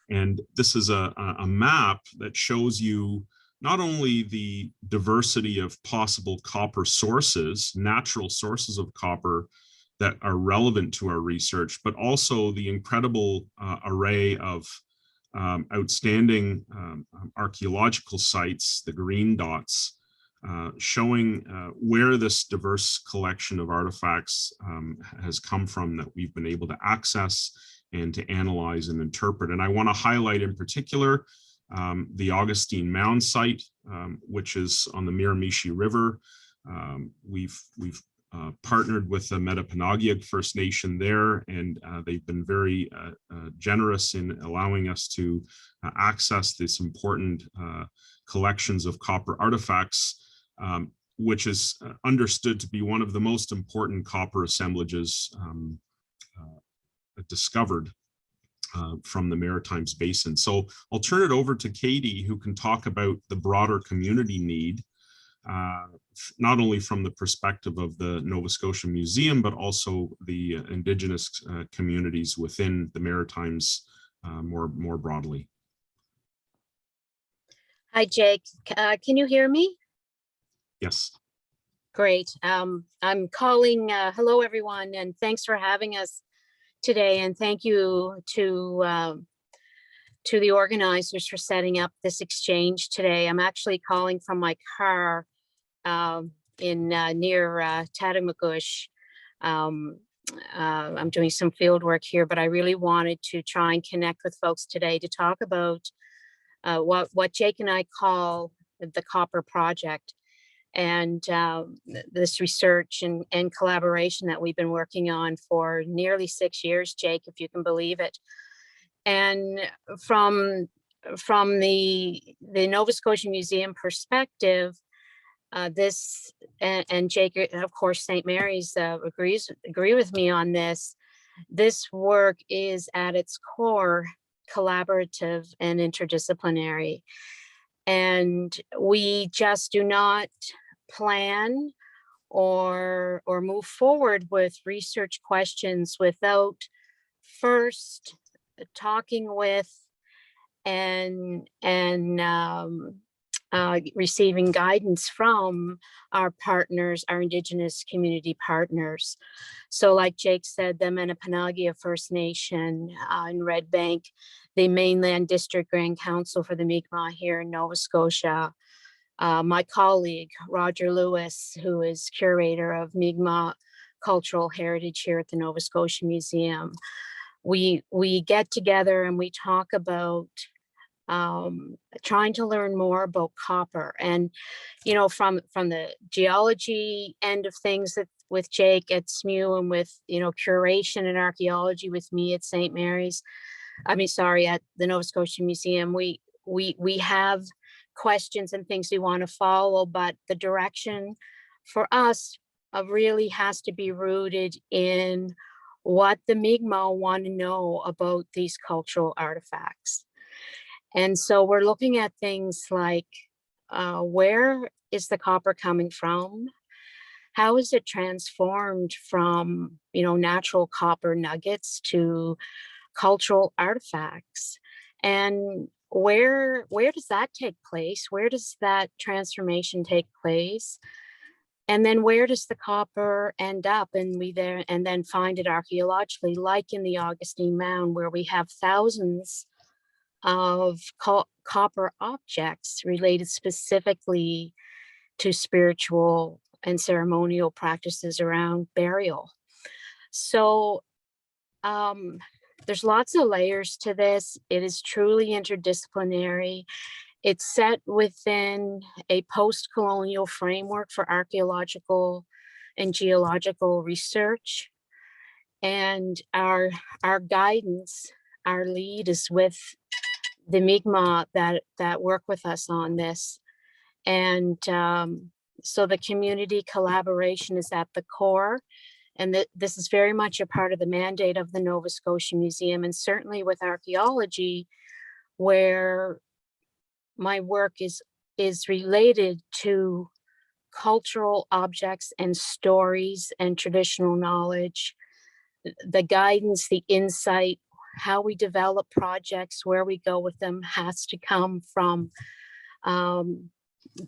And this is a map that shows you not only the diversity of possible copper sources, natural sources of copper that are relevant to our research, but also the incredible array of outstanding archaeological sites, the green dots, showing where this diverse collection of artifacts has come from that we've been able to access and to analyze and interpret. And I want to highlight in particular the Augustine Mound site, which is on the Miramichi River. We've partnered with the Metapanagig First Nation there, and they've been very generous in allowing us to access this important collections of copper artifacts, which is understood to be one of the most important copper assemblages discovered from the Maritimes Basin. So I'll turn it over to Katie, who can talk about the broader community need, not only from the perspective of the Nova Scotia Museum, but also the Indigenous communities within the Maritimes more broadly. Hi, Jake. Can you hear me? Yes. Great. I'm calling. Hello, everyone, and thanks for having us today. And thank you to the organizers for setting up this exchange today. I'm actually calling from my car in near Tatamagouche. I'm doing some field work here, but I really wanted to try and connect with folks today to talk about what Jake and I call the Copper Project, and this research and collaboration that we've been working on for nearly 6 years, Jake, if you can believe it. And from the Nova Scotia Museum perspective, this, and Jake, of course, St. Mary's agree with me on this. This work is at its core collaborative and interdisciplinary. And we just do not plan or move forward with research questions without first talking with and receiving guidance from our partners, our Indigenous community partners. So like Jake said, the Menipanagia First Nation in Red Bank, the Mainland District Grand Council for the Mi'kmaq here in Nova Scotia, my colleague, Roger Lewis, who is curator of Mi'kmaq cultural heritage here at the Nova Scotia Museum. We get together and we talk about trying to learn more about copper. And, you know, from the geology end of things that with Jake at SMU and with, you know, curation and archaeology with me at St. Mary's, at the Nova Scotia Museum, we have questions and things we want to follow, but the direction for us really has to be rooted in what the Mi'kmaq want to know about these cultural artifacts. And so we're looking at things like, where is the copper coming from? How is it transformed from, you know, natural copper nuggets to cultural artifacts? And where does that take place? Where does that transformation take place? And then where does the copper end up? And then find it archaeologically, like in the Augustine Mound, where we have thousands of copper objects related specifically to spiritual and ceremonial practices around burial. So there's lots of layers to this. It is truly interdisciplinary. It's set within a post-colonial framework for archaeological and geological research. And our guidance, our lead is with the Mi'kmaq that work with us on this. And so the community collaboration is at the core. And this is very much a part of the mandate of the Nova Scotia Museum, and certainly with archaeology, where my work is related to cultural objects and stories and traditional knowledge, the guidance, the insight, how we develop projects, where we go with them has to come from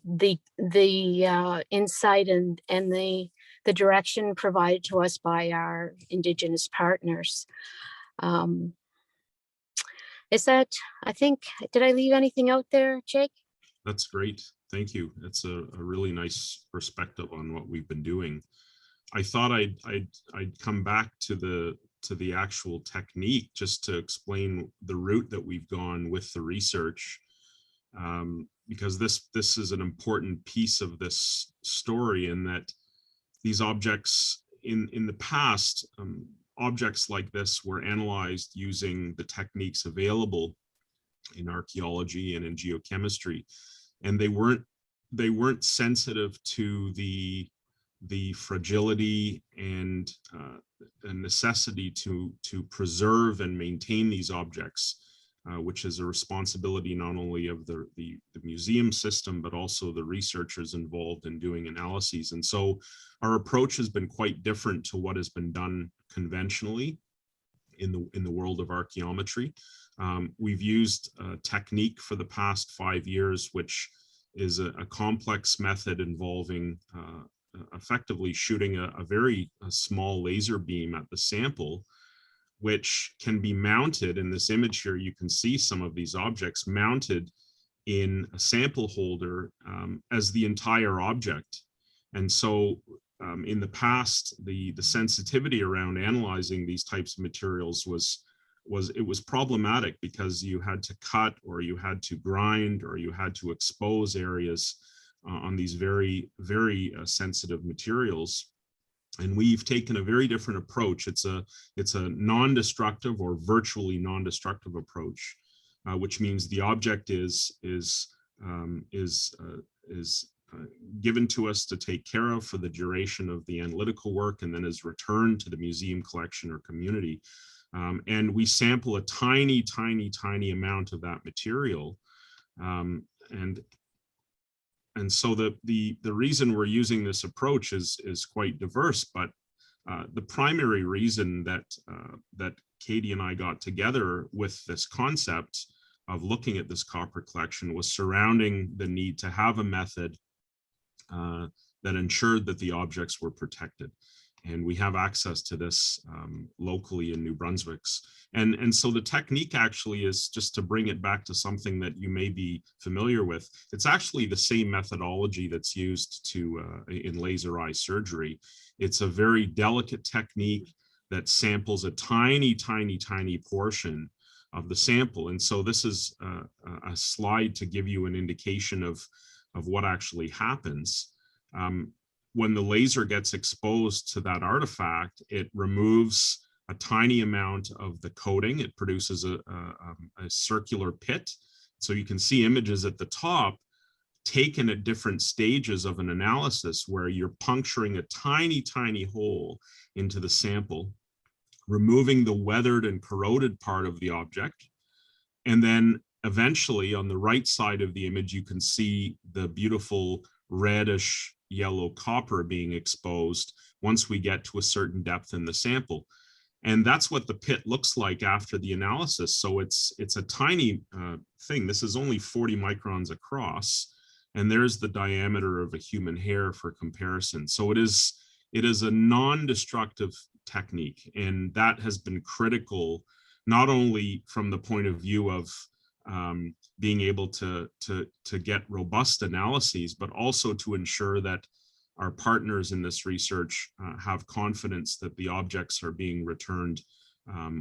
the insight and the direction provided to us by our Indigenous partners. Is that, I think, did I leave anything out there, Jake? That's great. Thank you. It's a really nice perspective on what we've been doing. I thought I'd come back to the actual technique just to explain the route that we've gone with the research, because this is an important piece of this story, in that these objects in the past, objects like this were analyzed using the techniques available in archaeology and in geochemistry, and they weren't sensitive to the fragility and necessity to preserve and maintain these objects, which is a responsibility not only of the museum system, but also the researchers involved in doing analyses. And so our approach has been quite different to what has been done conventionally in the world of archaeometry. We've used a technique for the past 5 years, which is a complex method involving effectively shooting a very small laser beam at the sample, which can be mounted. In this image here, you can see some of these objects mounted in a sample holder as the entire object. And so in the past, the sensitivity around analyzing these types of materials was problematic, because you had to cut, or you had to grind, or you had to expose areas on these very, very sensitive materials. And we've taken a very different approach. It's a non-destructive or virtually non-destructive approach, which means the object is given to us to take care of for the duration of the analytical work, and then is returned to the museum collection or community. And we sample a tiny, tiny, tiny amount of that material. And so the reason we're using this approach is quite diverse, but the primary reason that Katie and I got together with this concept looking at this copper collection was surrounding the need to have a method that ensured that the objects were protected. And we have access to this locally in New Brunswick's. And so the technique actually is, just to bring it back to something that you may be familiar with, it's actually the same methodology that's used in laser eye surgery. It's a very delicate technique that samples a tiny, tiny, tiny portion of the sample. And so this is a slide to give you an indication of what actually happens. When the laser gets exposed to that artifact, it removes a tiny amount of the coating. It produces a circular pit. So you can see images at the top taken at different stages of an analysis where you're puncturing a tiny, tiny hole into the sample, removing the weathered and corroded part of the object. And then eventually on the right side of the image, you can see the beautiful reddish yellow copper being exposed once we get to a certain depth in the sample. And that's what the pit looks like after the analysis. So it's a tiny thing. This is only 40 microns across, and there's the diameter of a human hair for comparison. So it is a non-destructive technique, and that has been critical, not only from the point of view of being able to get robust analyses, but also to ensure that our partners in this research have confidence that the objects are being returned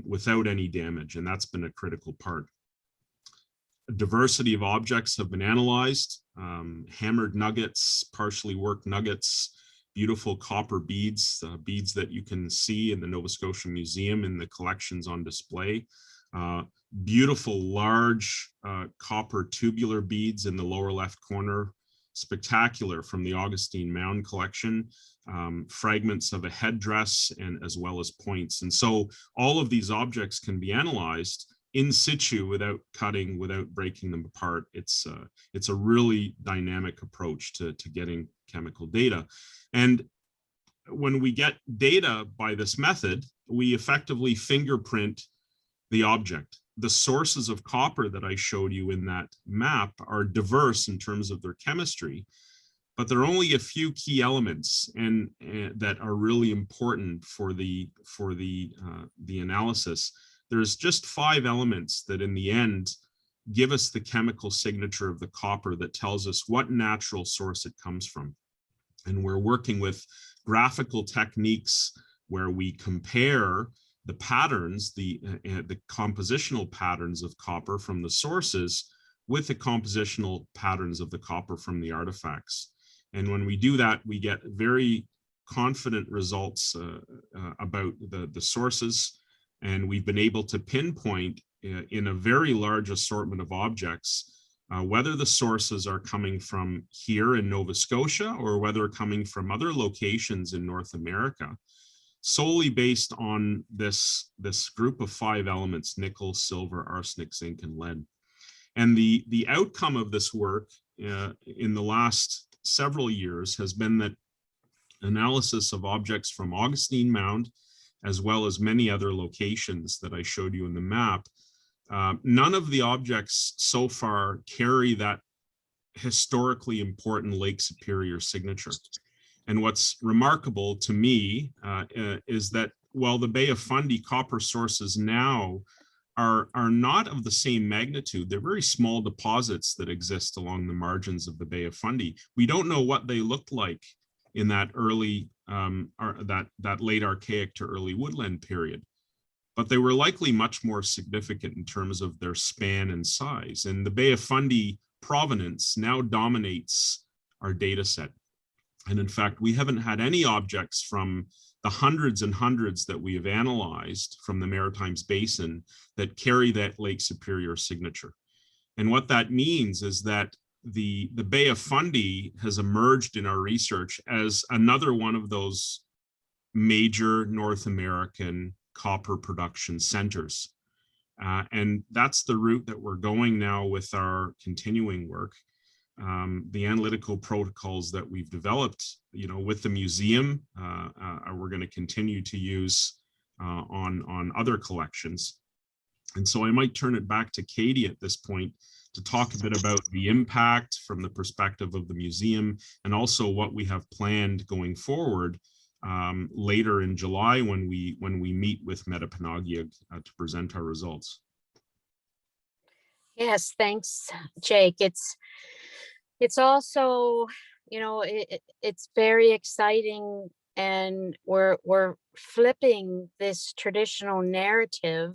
without any damage, and that's been a critical part. A diversity of objects have been analyzed, hammered nuggets, partially worked nuggets, beautiful copper beads, beads that you can see in the Nova Scotia Museum in the collections on display. Beautiful large copper tubular beads in the lower left corner, spectacular from the Augustine Mound collection, fragments of a headdress, and as well as points. And so all of these objects can be analyzed in situ without cutting, without breaking them apart. It's a really dynamic approach to getting chemical data. And when we get data by this method, we effectively fingerprint the object. The sources of copper that I showed you in that map are diverse in terms of their chemistry, but there are only a few key elements and that are really important for the analysis. There's just 5 elements that in the end give us the chemical signature of the copper that tells us what natural source it comes from. And we're working with graphical techniques where we compare the patterns, the compositional patterns of copper from the sources with the compositional patterns of the copper from the artifacts. And when we do that, we get very confident results about the sources. And we've been able to pinpoint in a very large assortment of objects whether the sources are coming from here in Nova Scotia or whether coming from other locations in North America, solely based on this group of 5 elements: nickel, silver, arsenic, zinc, and lead. And the outcome of this work in the last several years has been that analysis of objects from Augustine Mound, as well as many other locations that I showed you in the map, none of the objects so far carry that historically important Lake Superior signature. And what's remarkable to me is that while the Bay of Fundy copper sources now are not of the same magnitude, they're very small deposits that exist along the margins of the Bay of Fundy. We don't know what they looked like in that early, that late Archaic to early woodland period, but they were likely much more significant in terms of their span and size. And the Bay of Fundy provenance now dominates our data set. And in fact, we haven't had any objects from the hundreds and hundreds that we have analyzed from the Maritimes Basin that carry that Lake Superior signature. And what that means is that the Bay of Fundy has emerged in our research as another one of those major North American copper production centers. And that's the route that we're going now with our continuing work. The analytical protocols that we've developed, with the museum, we're going to continue to use on other collections. And so I might turn it back to Katie at this point to talk a bit about the impact from the perspective of the museum, and also what we have planned going forward later in July when we meet with Metapanaugia to present our results. Yes, thanks, Jake. It's also, it's very exciting, and we're flipping this traditional narrative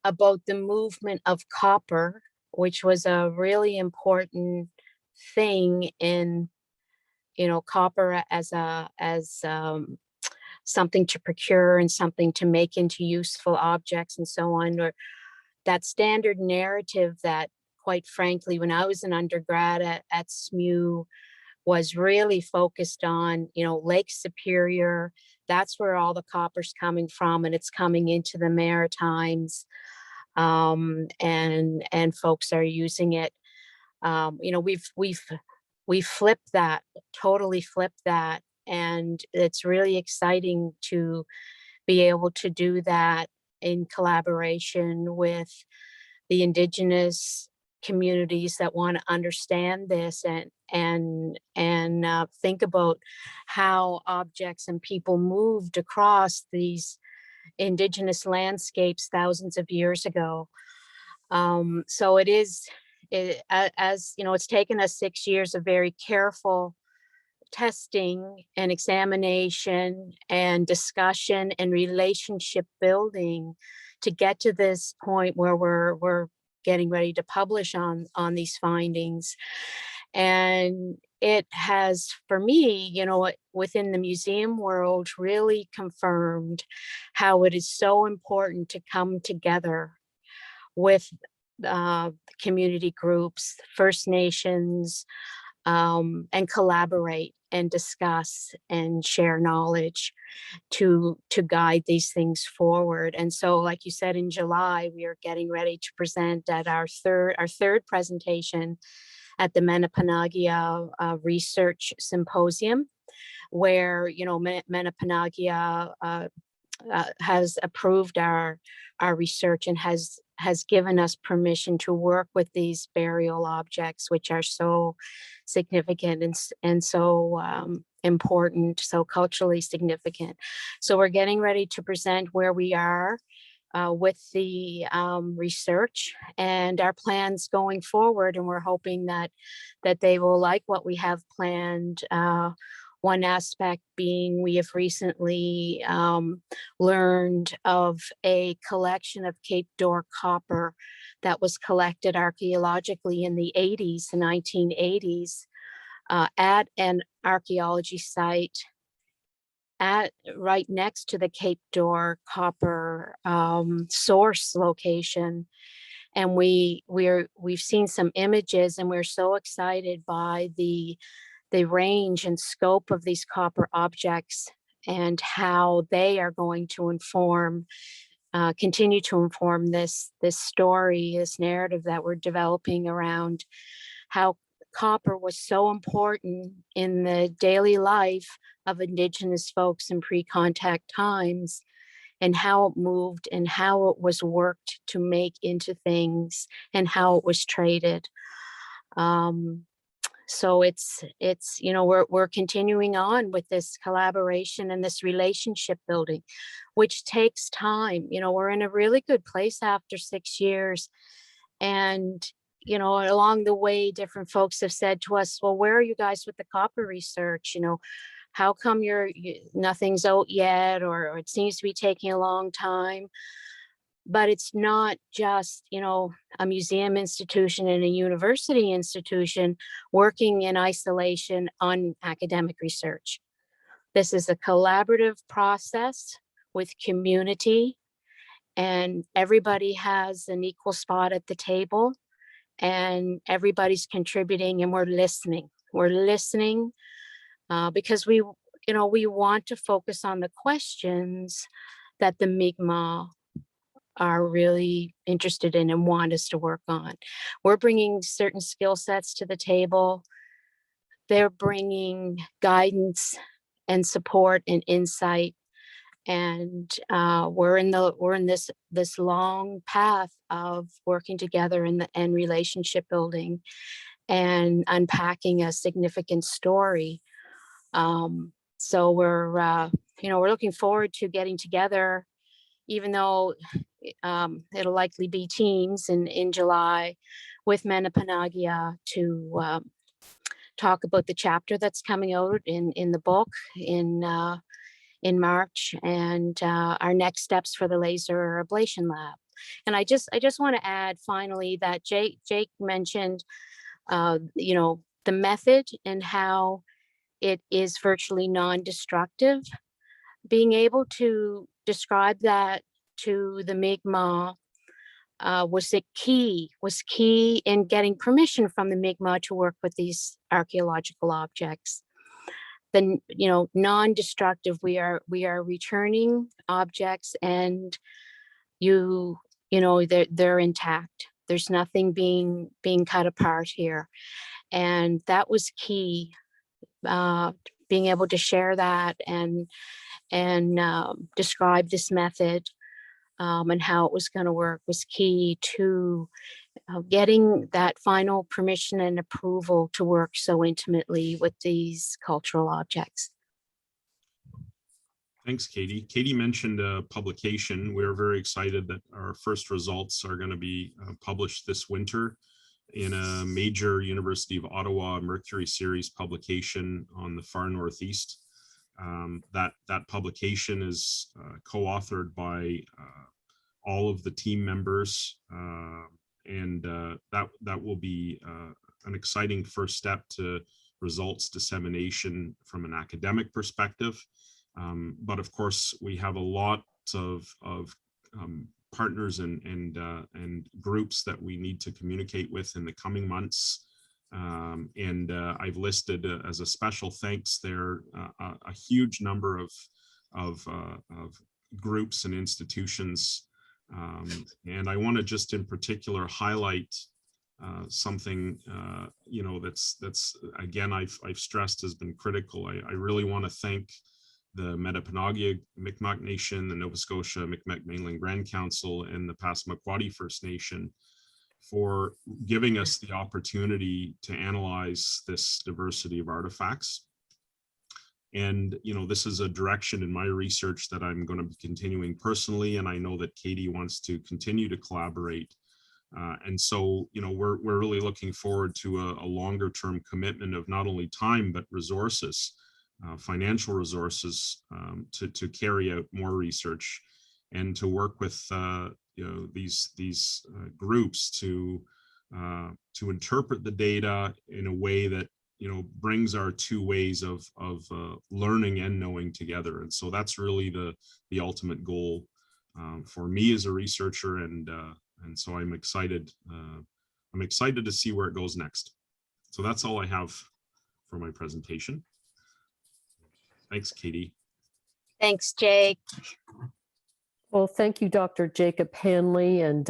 about the movement of copper, which was a really important thing in, copper as something to procure and something to make into useful objects and so on, or that standard narrative that, quite frankly, when I was an undergrad at SMU, was really focused on, Lake Superior. That's where all the copper's coming from, and it's coming into the Maritimes, and folks are using it. We've flipped that, totally flipped that, and it's really exciting to be able to do that in collaboration with the Indigenous communities that want to understand this and think about how objects and people moved across these Indigenous landscapes thousands of years ago. So it's taken us 6 years of very careful testing and examination and discussion and relationship building to get to this point where we're getting ready to publish on these findings. And it has, for me, within the museum world, really confirmed how it is so important to come together with community groups, First Nations, and collaborate and discuss and share knowledge to guide these things forward. And so, like you said, in July, we are getting ready to present at our third presentation at the Metapanaugia Research Symposium, where Metapanaugia has approved our research and has given us permission to work with these burial objects, which are so significant and so important, so culturally significant. So we're getting ready to present where we are with the research and our plans going forward, and we're hoping that they will like what we have planned. One aspect being, we have recently learned of a collection of Cape D'Or copper that was collected archaeologically in the 1980s, at an archaeology site right next to the Cape D'Or copper source location. And we've seen some images, and we're so excited by the range and scope of these copper objects and how they are going to continue to inform this story, this narrative that we're developing around how copper was so important in the daily life of Indigenous folks in pre-contact times, and how it moved and how it was worked to make into things and how it was traded. So it's we're continuing on with this collaboration and this relationship building, which takes time. We're in a really good place after 6 years, and along the way, different folks have said to us, well, where are you guys with the copper research? How come nothing's out yet, or it seems to be taking a long time? But it's not just, a museum institution and a university institution working in isolation on academic research. This is a collaborative process with community, and everybody has an equal spot at the table, and everybody's contributing, and we're listening. We're listening because we want to focus on the questions that the Mi'kmaq are really interested in and want us to work on. We're bringing certain skill sets to the table. They're bringing guidance and support and insight And we're in this long path of working together and relationship building and unpacking a significant story. So we're looking forward to getting together, even though it'll likely be teams in July with Menepanagia to talk about the chapter that's coming out in the book in March, and our next steps for the laser ablation lab. And I just want to add finally that Jake mentioned the method and how it is virtually non-destructive. Being able to describe that to the Mi'kmaq was key in getting permission from the Mi'kmaq to work with these archaeological objects. Then, non-destructive, we are returning objects, and they're intact. There's nothing being cut apart here. And that was key, being able to share that and describe this method and how it was going to work was key to getting that final permission and approval to work so intimately with these cultural objects. Thanks, Katie. Katie mentioned a publication. We're very excited that our first results are going to be published this winter in a major University of Ottawa Mercury Series publication on the far northeast. That publication is co-authored by all of the team members, and that will be an exciting first step to results dissemination from an academic perspective. But of course, we have a lot of partners and groups that we need to communicate with in the coming months. And I've listed as a special thanks there a huge number of groups and institutions. And I want to just in particular highlight something that's again I've stressed has been critical. I really want to thank the Metapanogia Mi'kmaq Nation, the Nova Scotia Mi'kmaq Mainland Grand Council, and the Passamaquoddy First Nation for giving us the opportunity to analyze this diversity of artifacts. And this is a direction in my research that I'm going to be continuing personally, and I know that Katie wants to continue to collaborate. And so, we're really looking forward to a longer term commitment of not only time, but resources, financial resources to carry out more research and to work with these groups to interpret the data in a way that brings our two ways of learning and knowing together. And so that's really the ultimate goal for me as a researcher, and so I'm excited to see where it goes next. So that's all I have for my presentation. Thanks, Katie. Thanks, Jake. Well, thank you, Dr. Jacob Hanley and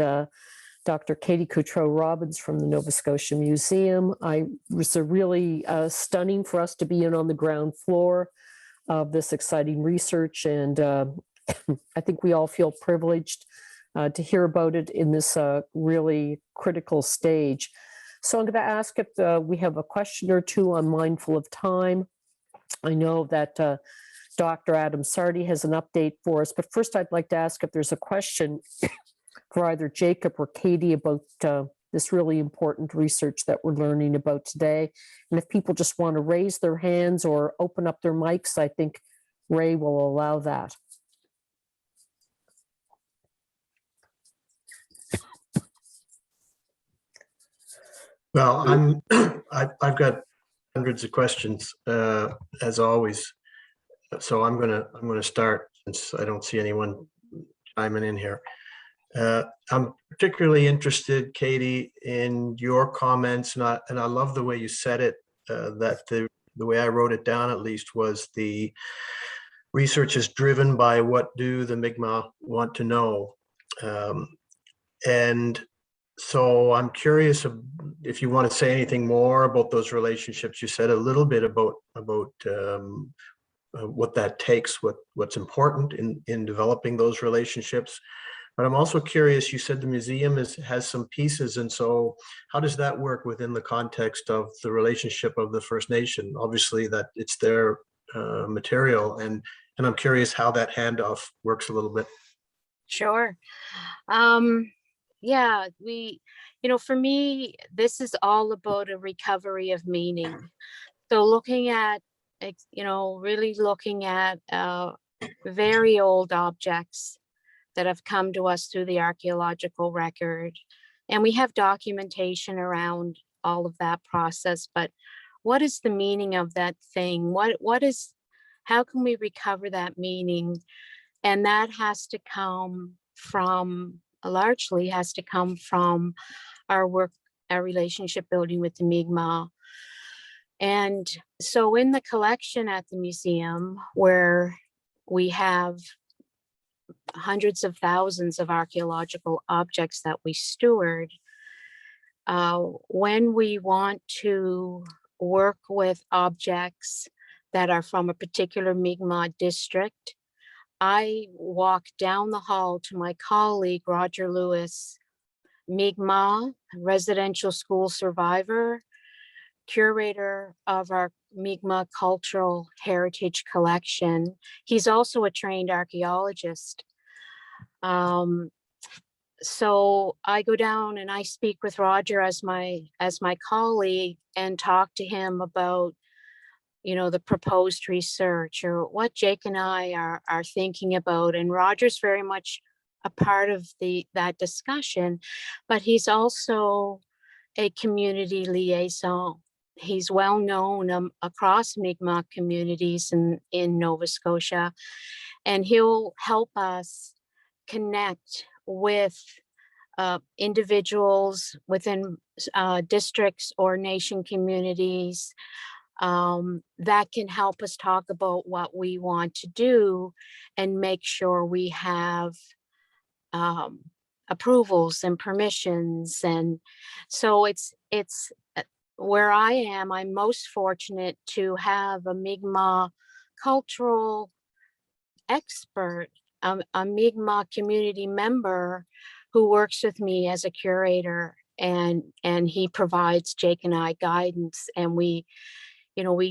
Dr. Katie Cottreau-Robins from the Nova Scotia Museum. It was really stunning for us to be in on the ground floor of this exciting research, and I think we all feel privileged to hear about it in this really critical stage. So I'm going to ask if we have a question or two. I'm mindful of time. I know that Dr. Adam Sardi has an update for us, but first I'd like to ask if there's a question for either Jacob or Katie about this really important research that we're learning about today. And if people just want to raise their hands or open up their mics, I think Ray will allow that. Well, I've got hundreds of questions as always, so I'm gonna start since I don't see anyone chiming in here. I'm particularly interested, Katie, in your comments, and I love the way you said it. That the way I wrote it down, at least, was the research is driven by what do the Mi'kmaq want to know, and so I'm curious if you want to say anything more about those relationships. You said a little bit about what that takes, what's important in developing those relationships. But I'm also curious, you said the museum has some pieces, and so how does that work within the context of the relationship of the First Nation? Obviously that it's their material, and I'm curious how that handoff works a little bit. Sure. Yeah, for me, this is all about a recovery of meaning. So looking at, really looking at very old objects that have come to us through the archaeological record. And we have documentation around all of that process, but what is the meaning of that thing? How can we recover that meaning? And that has to come from, largely has to come from our work, our relationship building with the Mi'kmaq. And so in the collection at the museum, where we have hundreds of thousands of archaeological objects that we steward, when we want to work with objects that are from a particular Mi'kmaq district, I walk down the hall to my colleague, Roger Lewis, Mi'kmaq, residential school survivor, curator of our Mi'kmaq cultural heritage collection. He's also a trained archaeologist. So I go down and I speak with Roger as my colleague and talk to him about, the proposed research or what Jake and I are thinking about. And Roger's very much a part of that discussion, but he's also a community liaison. He's well known across Mi'kmaq communities in Nova Scotia, and he'll help us connect with individuals within districts or nation communities that can help us talk about what we want to do and make sure we have approvals and permissions. And so it's where I am, I'm most fortunate to have a Mi'kmaq cultural expert, a Mi'kmaq community member who works with me as a curator, and he provides Jake and I guidance. And we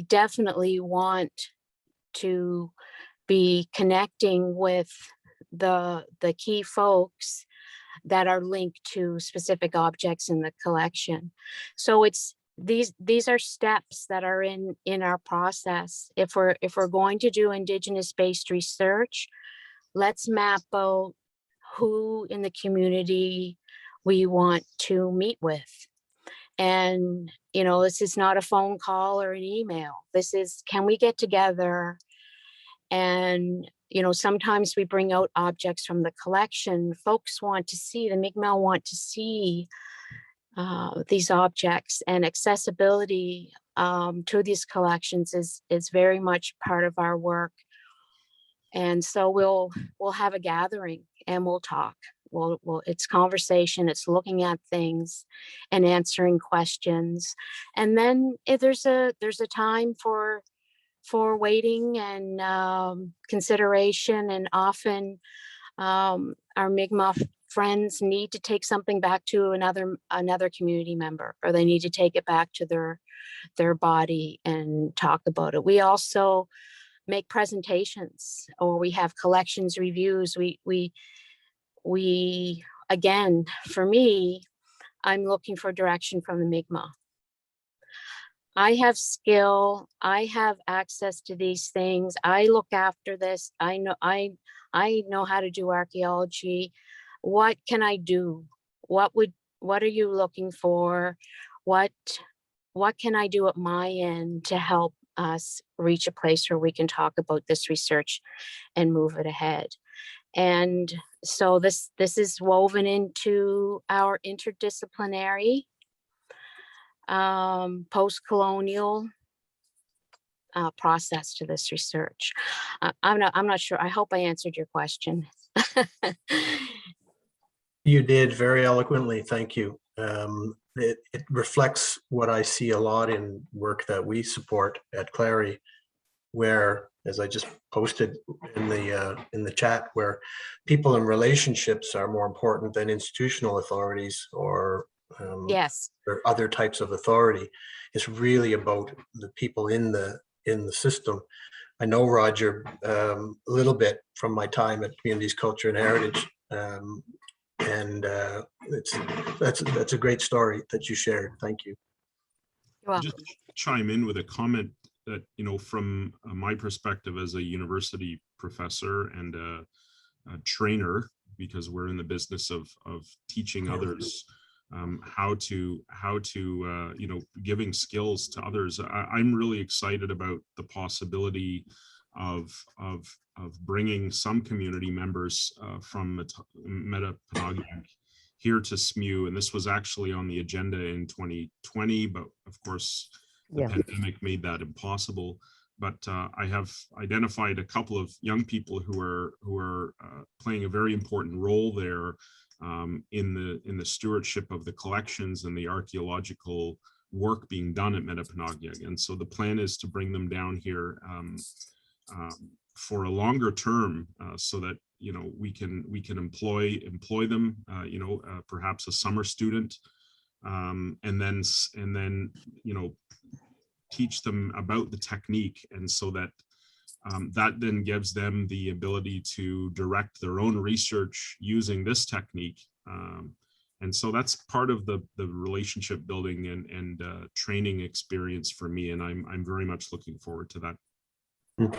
definitely want to be connecting with the key folks that are linked to specific objects in the collection. So these are steps that are in our process. If we're going to do Indigenous-based research, let's map out who in the community we want to meet with. And, this is not a phone call or an email. This is, can we get together? And, sometimes we bring out objects from the collection. Folks want to see, the Mi'kmaq want to see these objects, and accessibility to these collections is very much part of our work. And so we'll have a gathering and we'll talk. It's conversation, it's looking at things and answering questions. And then if there's a time for waiting and consideration, and often our Mi'kmaq friends need to take something back to another community member, or they need to take it back to their body and talk about it. We also make presentations, or we have collections reviews. We again, for me, I'm looking for direction from the Mi'kmaq. I have skill, I have access to these things. I look after this. I know how to do archaeology. What can I do? What are you looking for? What can I do at my end to help us reach a place where we can talk about this research and move it ahead? And so this is woven into our interdisciplinary post-colonial process to this research. I'm not sure. I hope I answered your question. You did very eloquently. Thank you. It reflects what I see a lot in work that we support at CLARI, where, as I just posted in the chat, where people and relationships are more important than institutional authorities or Yes. or other types of authority. It's really about the people in the system. I know Roger a little bit from my time at Communities, Culture and Heritage, and that's a great story that you shared. Thank you. You're welcome. Just chime in with a comment that, from my perspective as a university professor and a trainer, because we're in the business of teaching others how to giving skills to others. I'm really excited about the possibility of bringing some community members from Metapanagioc here to SMU, and this was actually on the agenda in 2020, but of course the pandemic made that impossible. But I have identified a couple of young people who are playing a very important role there in the stewardship of the collections and the archaeological work being done at Metapanagioc. And so the plan is to bring them down here for a longer term, so that we can employ them, perhaps a summer student, and then teach them about the technique, and so that that then gives them the ability to direct their own research using this technique. And so that's part of the relationship building and training experience for me, and I'm very much looking forward to that.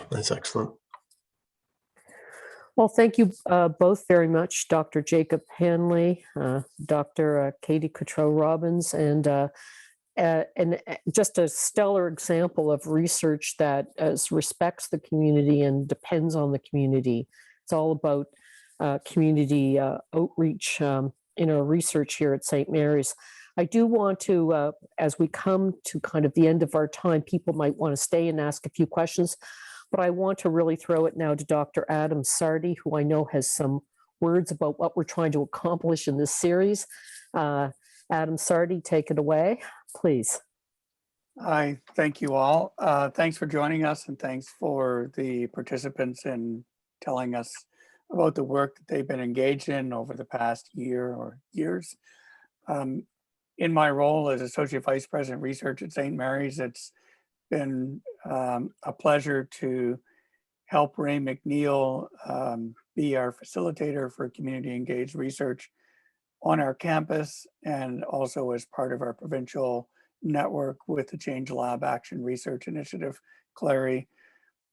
That's excellent. Well, thank you both very much, Dr. Jacob Hanley, Dr. Katie Cottreau-Robins, and just a stellar example of research that respects the community and depends on the community. It's all about community outreach in our research here at St. Mary's. I do want to, as we come to kind of the end of our time, people might want to stay and ask a few questions, but I want to really throw it now to Dr. Adam Sardi, who I know has some words about what we're trying to accomplish in this series. Adam Sardi, take it away, please. Hi, thank you all. Thanks for joining us, and thanks for the participants in telling us about the work that they've been engaged in over the past year or years. In my role as Associate Vice President Research at St. Mary's, it's been a pleasure to help Ray McNeil be our facilitator for community engaged research on our campus, and also as part of our provincial network with the Change Lab Action Research Initiative, CLARI.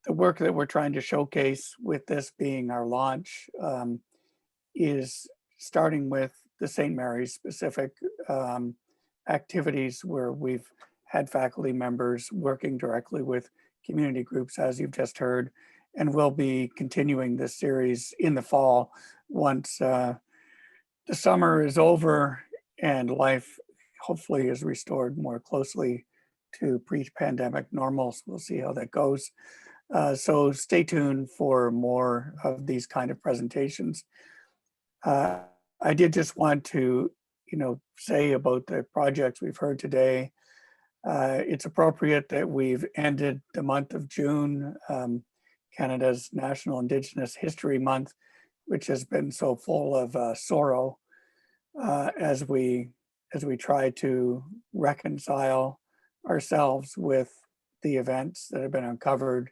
The work that we're trying to showcase with this being our launch is starting with the St. Mary's specific activities, where we've had faculty members working directly with community groups, as you've just heard, and we'll be continuing this series in the fall once the summer is over and life hopefully is restored more closely to pre-pandemic normals. We'll see how that goes. So stay tuned for more of these kind of presentations. I did just want to, say about the projects we've heard today. It's appropriate that we've ended the month of June, Canada's National Indigenous History Month, which has been so full of sorrow as we try to reconcile ourselves with the events that have been uncovered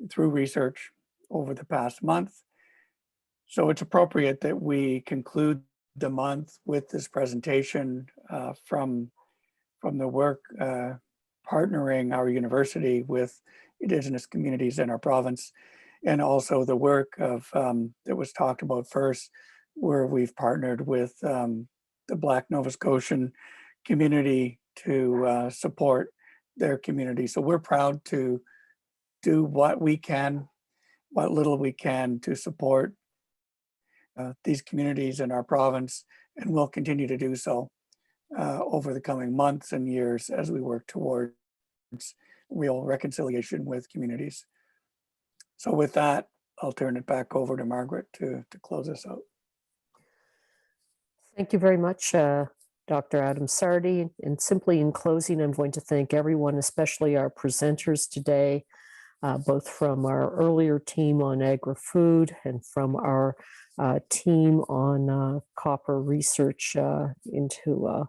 through research over the past month. So it's appropriate that we conclude the month with this presentation from the work partnering our university with Indigenous communities in our province, and also the work of that was talked about first, where we've partnered with the Black Nova Scotian community to support their community. So we're proud to do what we can, what little we can, to support these communities in our province, and we'll continue to do so over the coming months and years as we work towards real reconciliation with communities. So with that, I'll turn it back over to Margaret to close us out. Thank you very much, Dr. Adam Sardi. And simply in closing, I'm going to thank everyone, especially our presenters today, both from our earlier team on agri-food and from our team on copper research into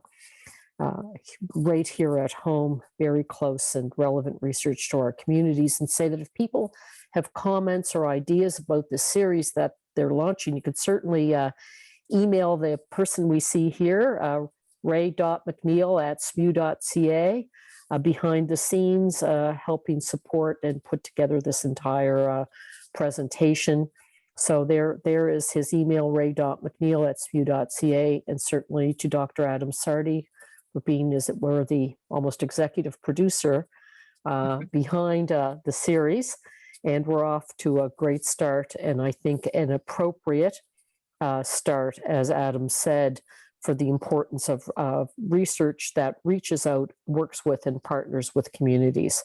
right here at home, very close and relevant research to our communities, and say that if people have comments or ideas about this series that they're launching, you could certainly email the person we see here, ray.mcneil@smu.ca, behind the scenes, helping support and put together this entire presentation. So there is his email, ray.mcneil@smu.ca, and certainly to Dr. Adam Sardi for being, as it were, the almost executive producer behind the series. And we're off to a great start, and I think an appropriate start, as Adam said, for the importance of research that reaches out, works with, and partners with communities.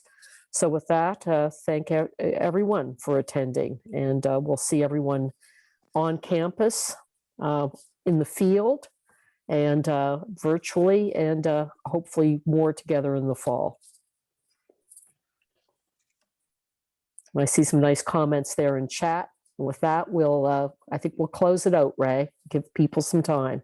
So with that, thank everyone for attending, and we'll see everyone on campus, in the field, and virtually, and hopefully more together in the fall. I see some nice comments there in chat. And with that, I think we'll close it out, Ray. Give people some time.